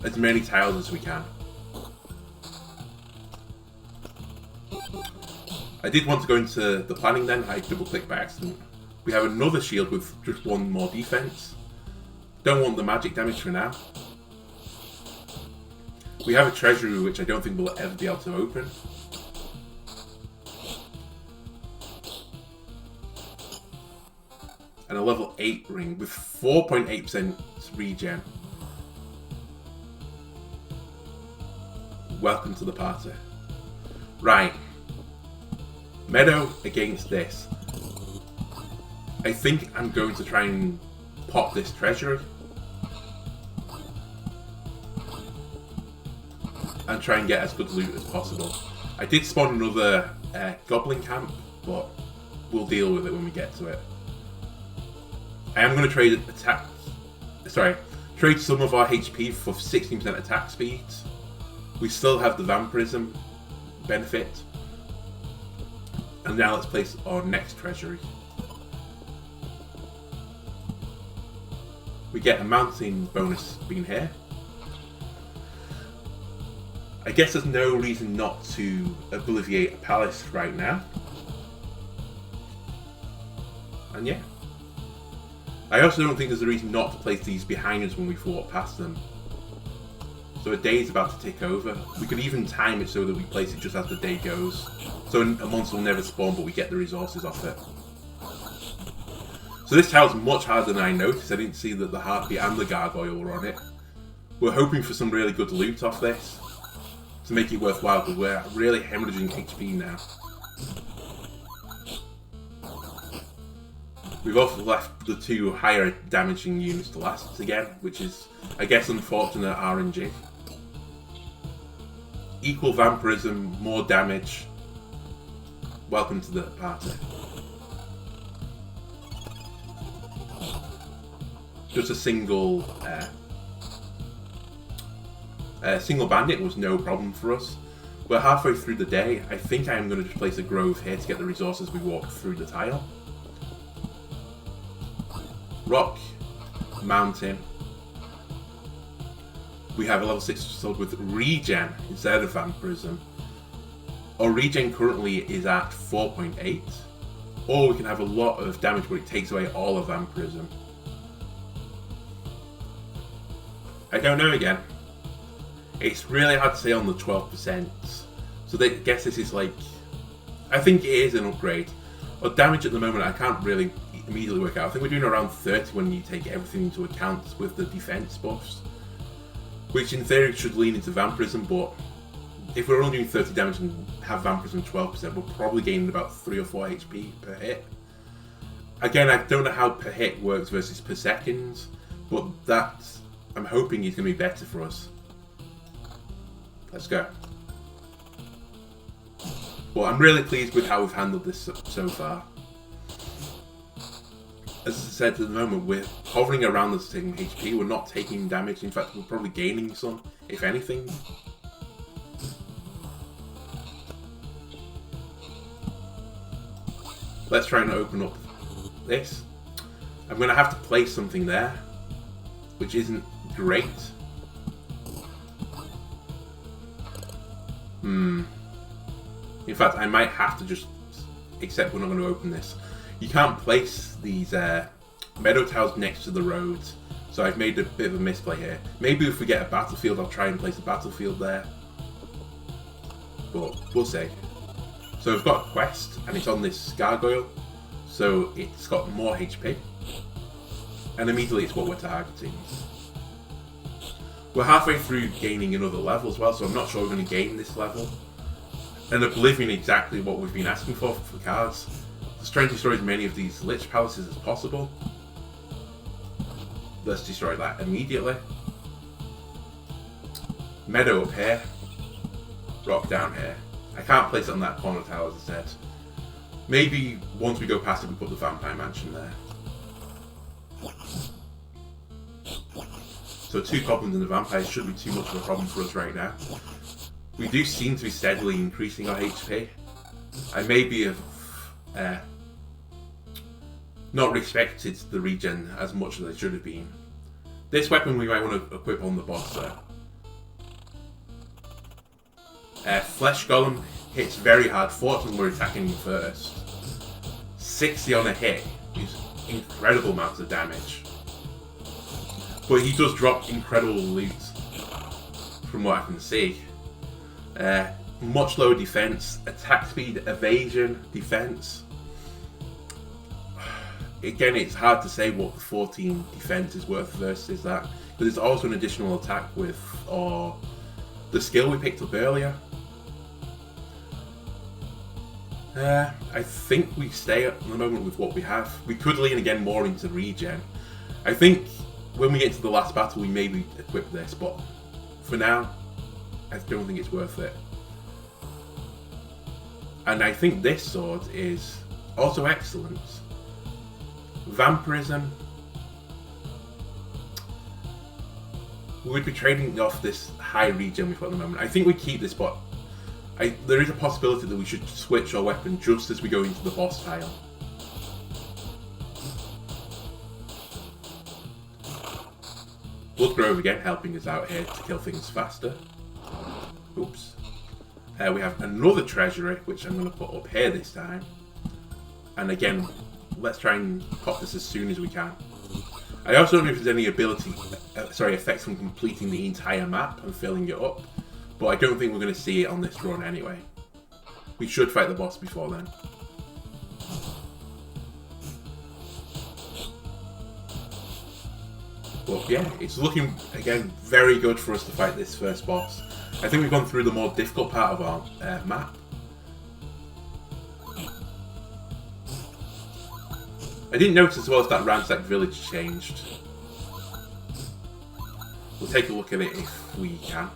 as many tiles as we can. I did want to go into the planning then, I double-clicked by accident. We have another shield with just 1 more defense. Don't want the magic damage for now. We have a treasury which I don't think we'll ever be able to open. And a level 8 ring with 4.8% regen. Welcome to the party. Right. Meadow against this. I think I'm going to try and pop this treasury. And try and get as good loot as possible. I did spawn another goblin camp, but we'll deal with it when we get to it. I am going to trade trade some of our HP for 16% attack speed. We still have the vampirism benefit. And now let's place our next treasury. We get a mounting bonus being here. I guess there's no reason not to obliviate a palace right now. And yeah. I also don't think there's a reason not to place these behind us when we walk past them. So a day is about to tick over. We could even time it so that we place it just as the day goes. So a monster will never spawn, but we get the resources off it. So this tile's much harder than I noticed. I didn't see that the heartbeat and the gargoyle were on it. We're hoping for some really good loot off this to make it worthwhile, because we're really hemorrhaging HP now. We've also left the 2 higher damaging units to last again, which is, I guess, unfortunate RNG. Equal vampirism, more damage. Welcome to the party. Just a single bandit was no problem for us. We're halfway through the day. I think I am going to just place a grove here to get the resources we walk through the tile. Rock, mountain. We have a level 6 sword with regen instead of vampirism. Our regen currently is at 4.8. Or we can have a lot of damage, but it takes away all of vampirism. I don't know again. It's really hard to say on the 12%. So I guess this is like... I think it is an upgrade. Our damage at the moment I can't really immediately work out. I think we're doing around 30 when you take everything into account with the defense buffs. Which in theory should lean into vampirism, but if we're only doing 30 damage and have vampirism 12%, we're probably gaining about 3 or 4 HP per hit. Again, I don't know how per hit works versus per second, but that I'm hoping is going to be better for us. Let's go. Well, I'm really pleased with how we've handled this so far. As I said, at the moment, we're hovering around the same HP. We're not taking damage. In fact, we're probably gaining some, if anything. Let's try and open up this. I'm going to have to place something there, which isn't great. In fact, I might have to just accept we're not going to open this. You can't place these meadow tiles next to the roads, so I've made a bit of a misplay here. Maybe if we get a battlefield, I'll try and place a battlefield there. But we'll see. So we've got a quest, and it's on this gargoyle, so it's got more HP. And immediately it's what we're targeting. We're halfway through gaining another level as well, so I'm not sure we're going to gain this level. And Oblivion exactly what we've been asking for cards. Let's try and destroy as many of these Lich palaces as possible. Let's destroy that immediately. Meadow up here. Rock down here. I can't place it on that corner tile, as I said. Maybe once we go past it, we put the Vampire Mansion there. So 2 goblins and a vampire shouldn't be too much of a problem for us right now. We do seem to be steadily increasing our HP. I maybe have not respected the regen as much as I should have been. This weapon we might want to equip on the boss though. Flesh Golem hits very hard. Fortunately we're attacking him first. 60 on a hit is incredible amounts of damage. But he does drop incredible loot from what I can see. Much lower defense, attack speed, evasion, defense. Again, it's hard to say what the 14 defense is worth versus that, but there's also an additional attack with the skill we picked up earlier. I think we stay at the moment with what we have. We could lean again more into regen. I think when we get to the last battle we maybe equip this, but for now I don't think it's worth it. And I think this sword is also excellent. Vampirism. We would be trading off this high regen we've got at the moment. I think we keep this, but There is a possibility that we should switch our weapon just as we go into the boss tile. Bloodgrove again helping us out here to kill things faster. Oops. We have another treasury, which I'm going to put up here this time. And again, let's try and pop this as soon as we can. I also don't know if there's any effects from completing the entire map and filling it up. But I don't think we're going to see it on this run anyway. We should fight the boss before then. But yeah, it's looking, again, very good for us to fight this first boss. I think we've gone through the more difficult part of our map. I didn't notice as well as that ransacked village changed. We'll take a look at it if we can.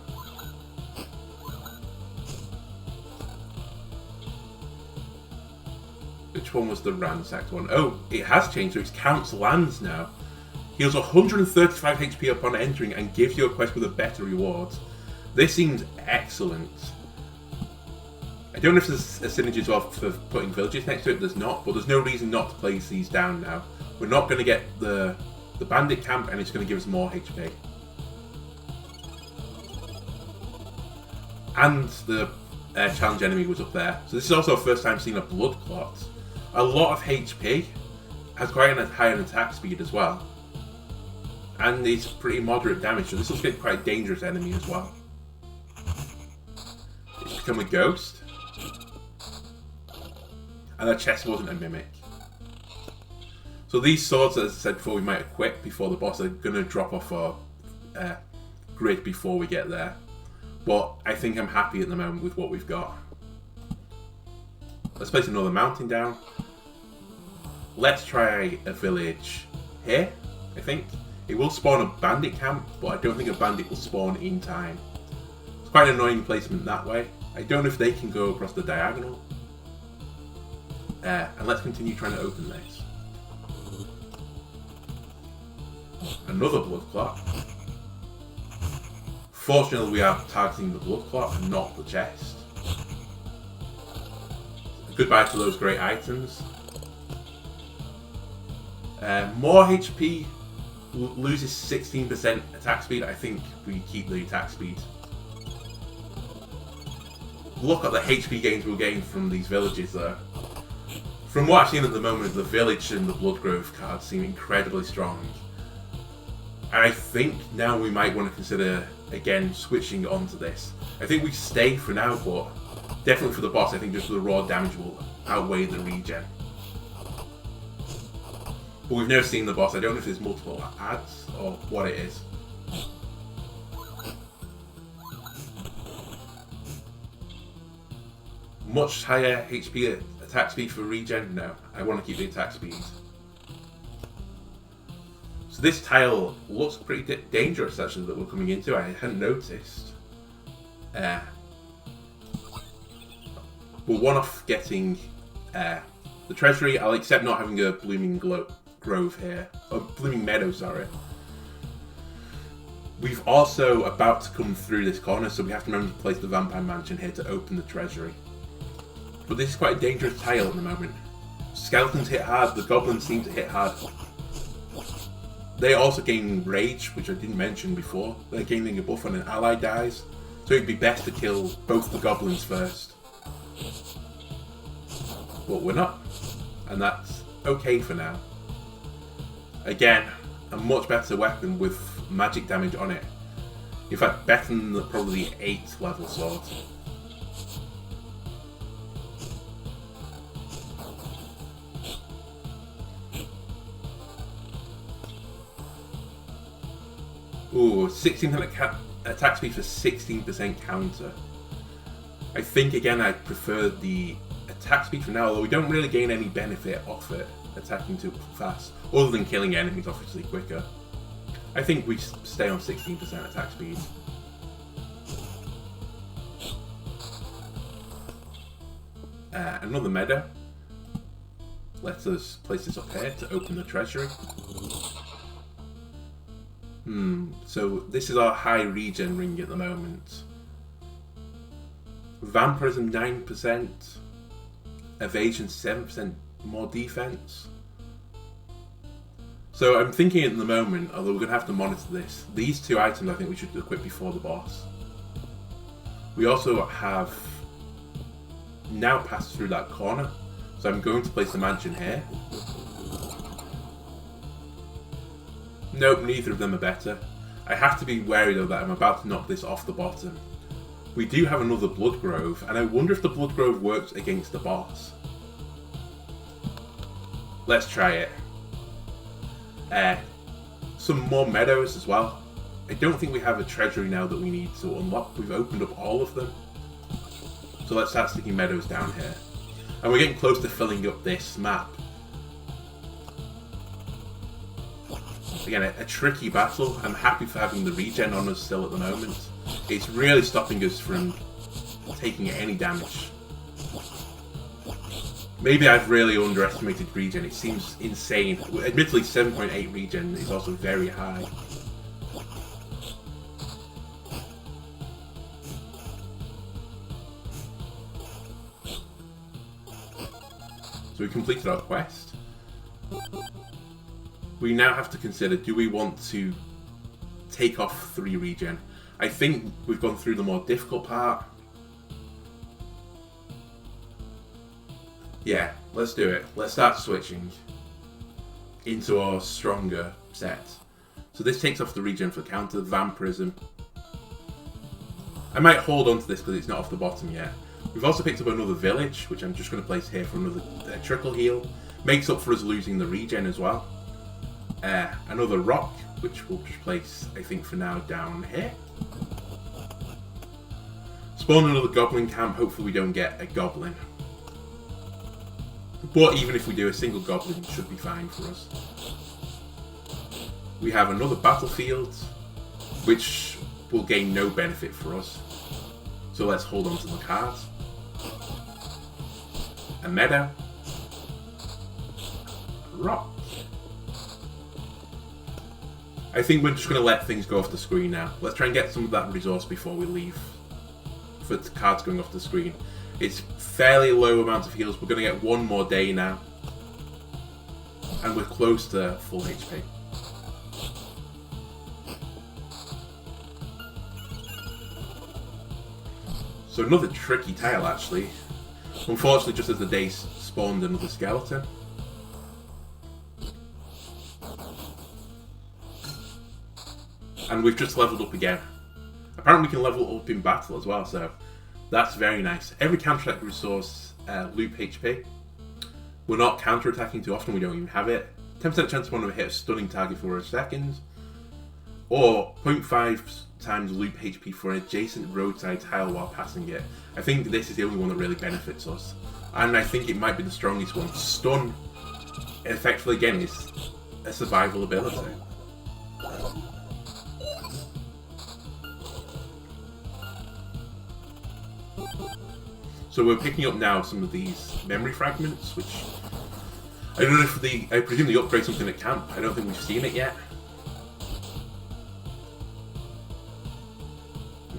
Which one was the ransacked one? Oh, it has changed, so it counts lands now. Heals 135 HP upon entering and gives you a quest with a better reward. This seems excellent. I don't know if there's a synergy as well for putting villages next to it. There's not, but there's no reason not to place these down now. We're not going to get the bandit camp, and it's going to give us more HP. And the challenge enemy was up there. So this is also our first time seeing a blood clot. A lot of HP, has quite a high attack speed as well. And it's pretty moderate damage, so this looks like quite a dangerous enemy as well. It's become a ghost. And that chest wasn't a mimic. So these swords, as I said before, we might equip before the boss, are going to drop off our grid before we get there. But I think I'm happy at the moment with what we've got. Let's place another mountain down. Let's try a village here, I think. It will spawn a bandit camp, but I don't think a bandit will spawn in time. It's quite an annoying placement that way. I don't know if they can go across the diagonal. And let's continue trying to open this. Another blood clot. Fortunately, we are targeting the blood clot and not the chest. Goodbye to those great items. More HP loses 16% attack speed. I think we keep the attack speed. Look at the HP gains we're getting from these villages though. From what I've seen at the moment, the village and the Bloodgrove cards seem incredibly strong. And I think now we might want to consider, again, switching onto this. I think we stay for now, but definitely for the boss, I think just the raw damage will outweigh the regen. But we've never seen the boss. I don't know if there's multiple ads or what it is. Much higher HP attack speed for regen? No, I want to keep the attack speed. So this tile looks pretty dangerous actually that we're coming into. I hadn't noticed. We're one off getting the treasury. I'll accept not having a blooming grove here. Or blooming meadow, sorry. We've also about to come through this corner, so we have to remember to place the vampire mansion here to open the treasury. But this is quite a dangerous tile at the moment. Skeletons hit hard, the goblins seem to hit hard. They also gain rage, which I didn't mention before. They're gaining a buff when an ally dies, so it'd be best to kill both the goblins first. But we're not, and that's okay for now. Again, a much better weapon with magic damage on it. In fact, better than probably the 8th level sword. Ooh, 16% attack speed for 16% counter. I think again I prefer the attack speed for now, although we don't really gain any benefit off it attacking too fast, other than killing enemies obviously quicker. I think we stay on 16% attack speed. Another meadow. Let us place this up here to open the treasury. So this is our high regen ring at the moment. Vampirism 9%, evasion 7% more defense. So I'm thinking at the moment, although we're going to have to monitor this, these two items I think we should equip before the boss. We also have now passed through that corner, so I'm going to place the mansion here. Nope, neither of them are better. I have to be wary though that I'm about to knock this off the bottom. We do have another Blood Grove, and I wonder if the Blood Grove works against the boss. Let's try it. Some more meadows as well. I don't think we have a treasury now that we need to unlock. We've opened up all of them. So let's start sticking meadows down here. And we're getting close to filling up this map. Again, a tricky battle. I'm happy for having the regen on us still at the moment. It's really stopping us from taking any damage. Maybe I've really underestimated regen. It seems insane. Admittedly, 7.8 regen is also very high. So we completed our quest. We now have to consider, do we want to take off 3 regen? I think we've gone through the more difficult part. Yeah, let's do it. Let's start switching into our stronger set. So this takes off the regen for counter, vampirism. I might hold on to this because it's not off the bottom yet. We've also picked up another village, which I'm just going to place here for another trickle heal. Makes up for us losing the regen as well. Another rock, which we'll just place, I think for now, down here. Spawn another goblin camp. Hopefully we don't get a goblin. But even if we do, a single goblin should be fine for us. We have another battlefield, which will gain no benefit for us. So let's hold on to the card. A meadow. A rock. I think we're just going to let things go off the screen now. Let's try and get some of that resource before we leave. For the cards going off the screen. It's fairly low amount of heals. We're going to get one more day now. And we're close to full HP. So another tricky tile actually. Unfortunately, just as the day spawned another skeleton. And we've just leveled up again. Apparently we can level up in battle as well, so that's very nice. Every counterattack resource loop HP. We're not counterattacking too often, we don't even have it. 10% chance of one to hit a stunning target for a second. Or 0.5 times loop HP for an adjacent roadside tile while passing it. I think this is the only one that really benefits us. And I think it might be the strongest one. Stun, effectively again, is a survival ability. So we're picking up now some of these memory fragments, which I don't know if I presume they upgrade something at camp. I don't think we've seen it yet.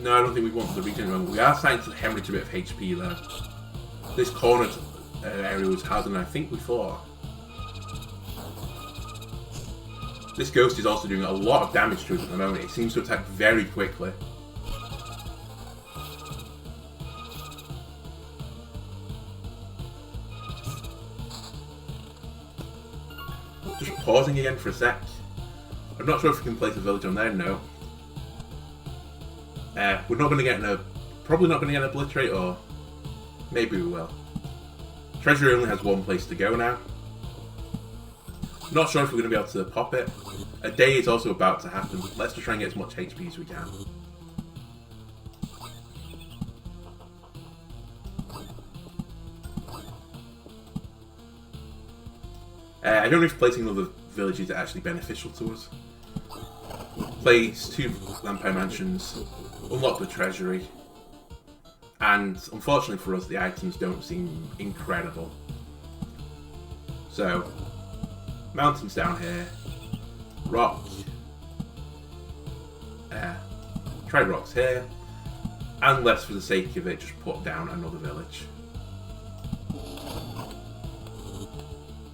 No, I don't think we want the regen one. We are starting to hemorrhage a bit of HP though. This corner area was harder than I think we thought. This ghost is also doing a lot of damage to us at the moment. It seems to attack very quickly. Just pausing again for a sec. I'm not sure if we can place a village on there, no. We're not going to get probably not going to get an obliterate, or maybe we will. Treasury only has one place to go now. Not sure if we're going to be able to pop it. A day is also about to happen. Let's just try and get as much HP as we can. I don't know if placing other villages are actually beneficial to us. Place 2 vampire mansions, unlock the treasury, and unfortunately for us the items don't seem incredible. So, mountains down here, rock, try rocks here, And let's, for the sake of it, just put down another village.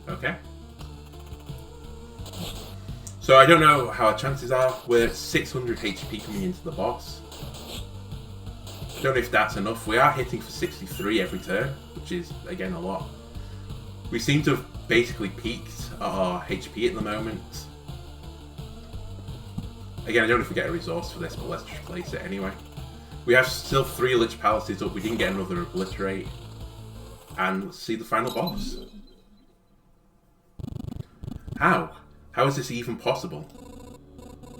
Okay. So I don't know how our chances are. We're at 600 HP coming into the boss. I don't know if that's enough. We are hitting for 63 every turn, which is, again, a lot. We seem to have basically peaked at our HP at the moment. Again, I don't know if we get a resource for this, but let's just place it anyway. We have still 3 Lich Palaces up. We didn't get another Obliterate. And let's see the final boss. How? How is this even possible?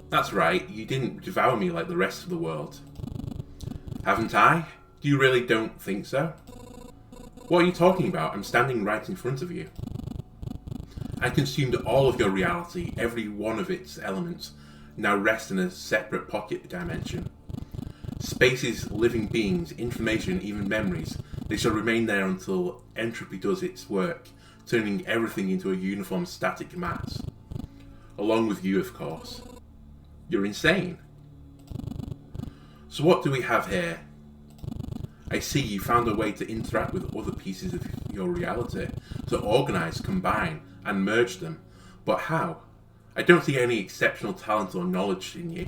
That's right, you didn't devour me like the rest of the world. Haven't I? Do you really don't think so? What are you talking about? I'm standing right in front of you. I consumed all of your reality, every one of its elements, now rest in a separate pocket dimension. Spaces, living beings, information, even memories, they shall remain there until entropy does its work, turning everything into a uniform static mass. Along with you, of course. You're insane. So what do we have here? I see you found a way to interact with other pieces of your reality, to organise, combine, and merge them. But how? I don't see any exceptional talent or knowledge in you.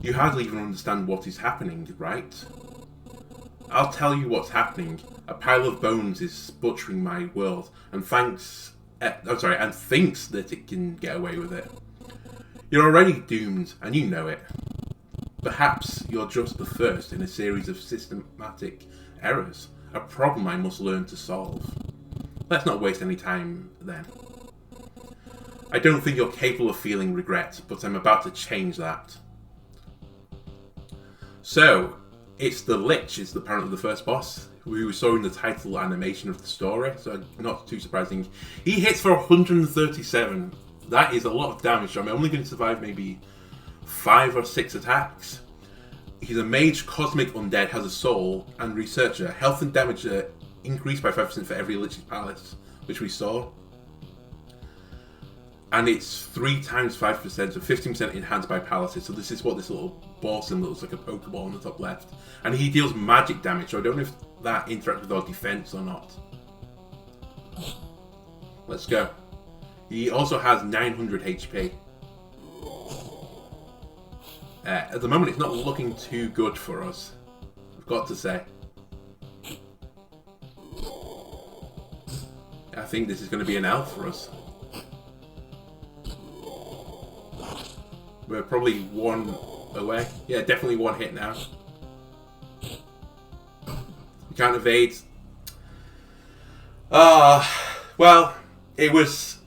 You hardly even understand what is happening, right? I'll tell you what's happening. A pile of bones is butchering my world, and thinks that it can get away with it. You're already doomed, and you know it. Perhaps you're just the first in a series of systematic errors, a problem I must learn to solve. Let's not waste any time then. I don't think you're capable of feeling regret, but I'm about to change that. So, it's the Lich, is apparently the first boss. We saw in the title animation of the story, so not too surprising. He hits for 137. That is a lot of damage. I'm only going to survive maybe 5 or 6 attacks. He's a mage, cosmic undead, has a soul, and researcher. Health and damage are increased by 5% for every Lich's Palace, which we saw. And it's 3 times 5%, so 15% enhanced by palaces. So this is what this little ball symbol looks like, a Pokeball on the top left. And he deals magic damage, so I don't know if that interacts with our defense or not. Let's go. He also has 900 HP. At the moment, it's not looking too good for us, I've got to say. I think this is going to be an L for us. We're probably 1 away. Yeah, definitely 1 hit now. We can't evade. Well, it was...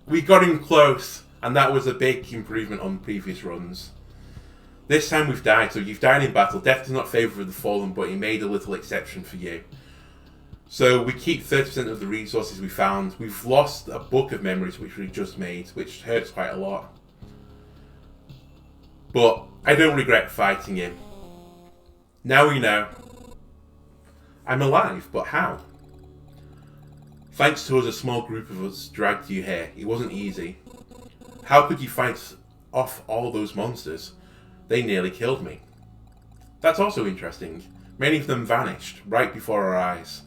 We got him close, and that was a big improvement on previous runs. This time we've died, so you've died in battle. Death does not favour the fallen, but he made a little exception for you. So we keep 30% of the resources we found. We've lost a book of memories, which we just made, which hurts quite a lot. But I don't regret fighting him. Now we know. I'm alive, but how? Thanks to us, a small group of us dragged you here. It wasn't easy. How could you fight off all those monsters? They nearly killed me. That's also interesting. Many of them vanished right before our eyes.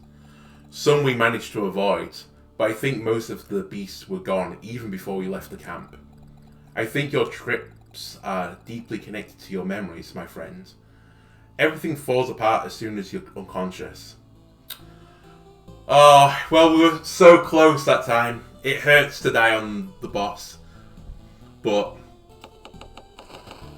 Some we managed to avoid, but I think most of the beasts were gone even before we left the camp. I think your trips are deeply connected to your memories, my friend. Everything falls apart as soon as you're unconscious. Oh, well, we were so close that time. It hurts to die on the boss. But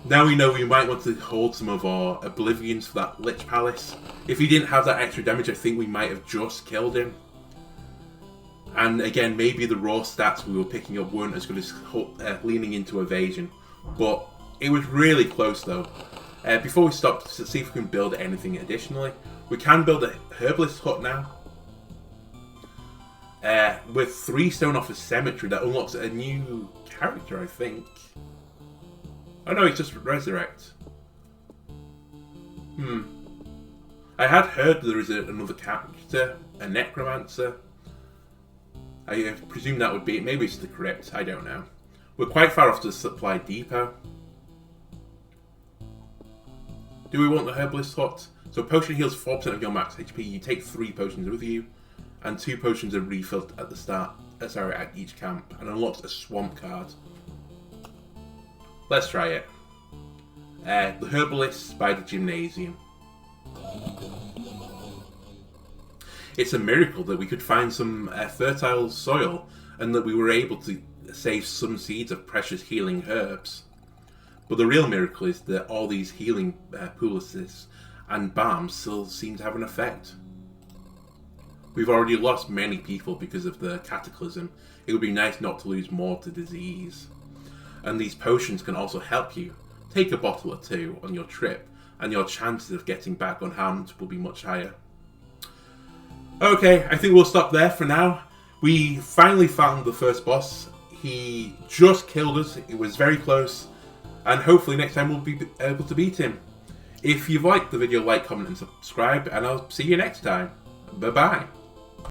now we know we might want to hold some of our oblivions for that Lich Palace. If he didn't have that extra damage, I think we might have just killed him. And again, maybe the raw stats we were picking up weren't as good as leaning into evasion. But it was really close though. Before we stop, to see if we can build anything additionally. We can build a herbalist hut now. With 3 stone off a cemetery, that unlocks a new character, I think. Oh no, it's just resurrect. I had heard there is another character, a necromancer. I presume that would be it. Maybe it's the crypt, I don't know. We're quite far off to the supply depot. Do we want the Herbalist Hut? So potion heals 4% of your max HP. You take 3 potions with you, and 2 potions are refilled at the start. At each camp, and unlocks a swamp card. Let's try it. The Herbalist by the Gymnasium. It's a miracle that we could find some fertile soil, and that we were able to save some seeds of precious healing herbs. But the real miracle is that all these healing poultices and balms still seem to have an effect. We've already lost many people because of the cataclysm. It would be nice not to lose more to disease. And these potions can also help you. Take a bottle or 2 on your trip, and your chances of getting back unharmed will be much higher. Okay, I think we'll stop there for now. We finally found the first boss. He just killed us. It was very close. And hopefully next time we'll be able to beat him. If you've liked the video, like, comment and subscribe, and I'll see you next time. Bye-bye.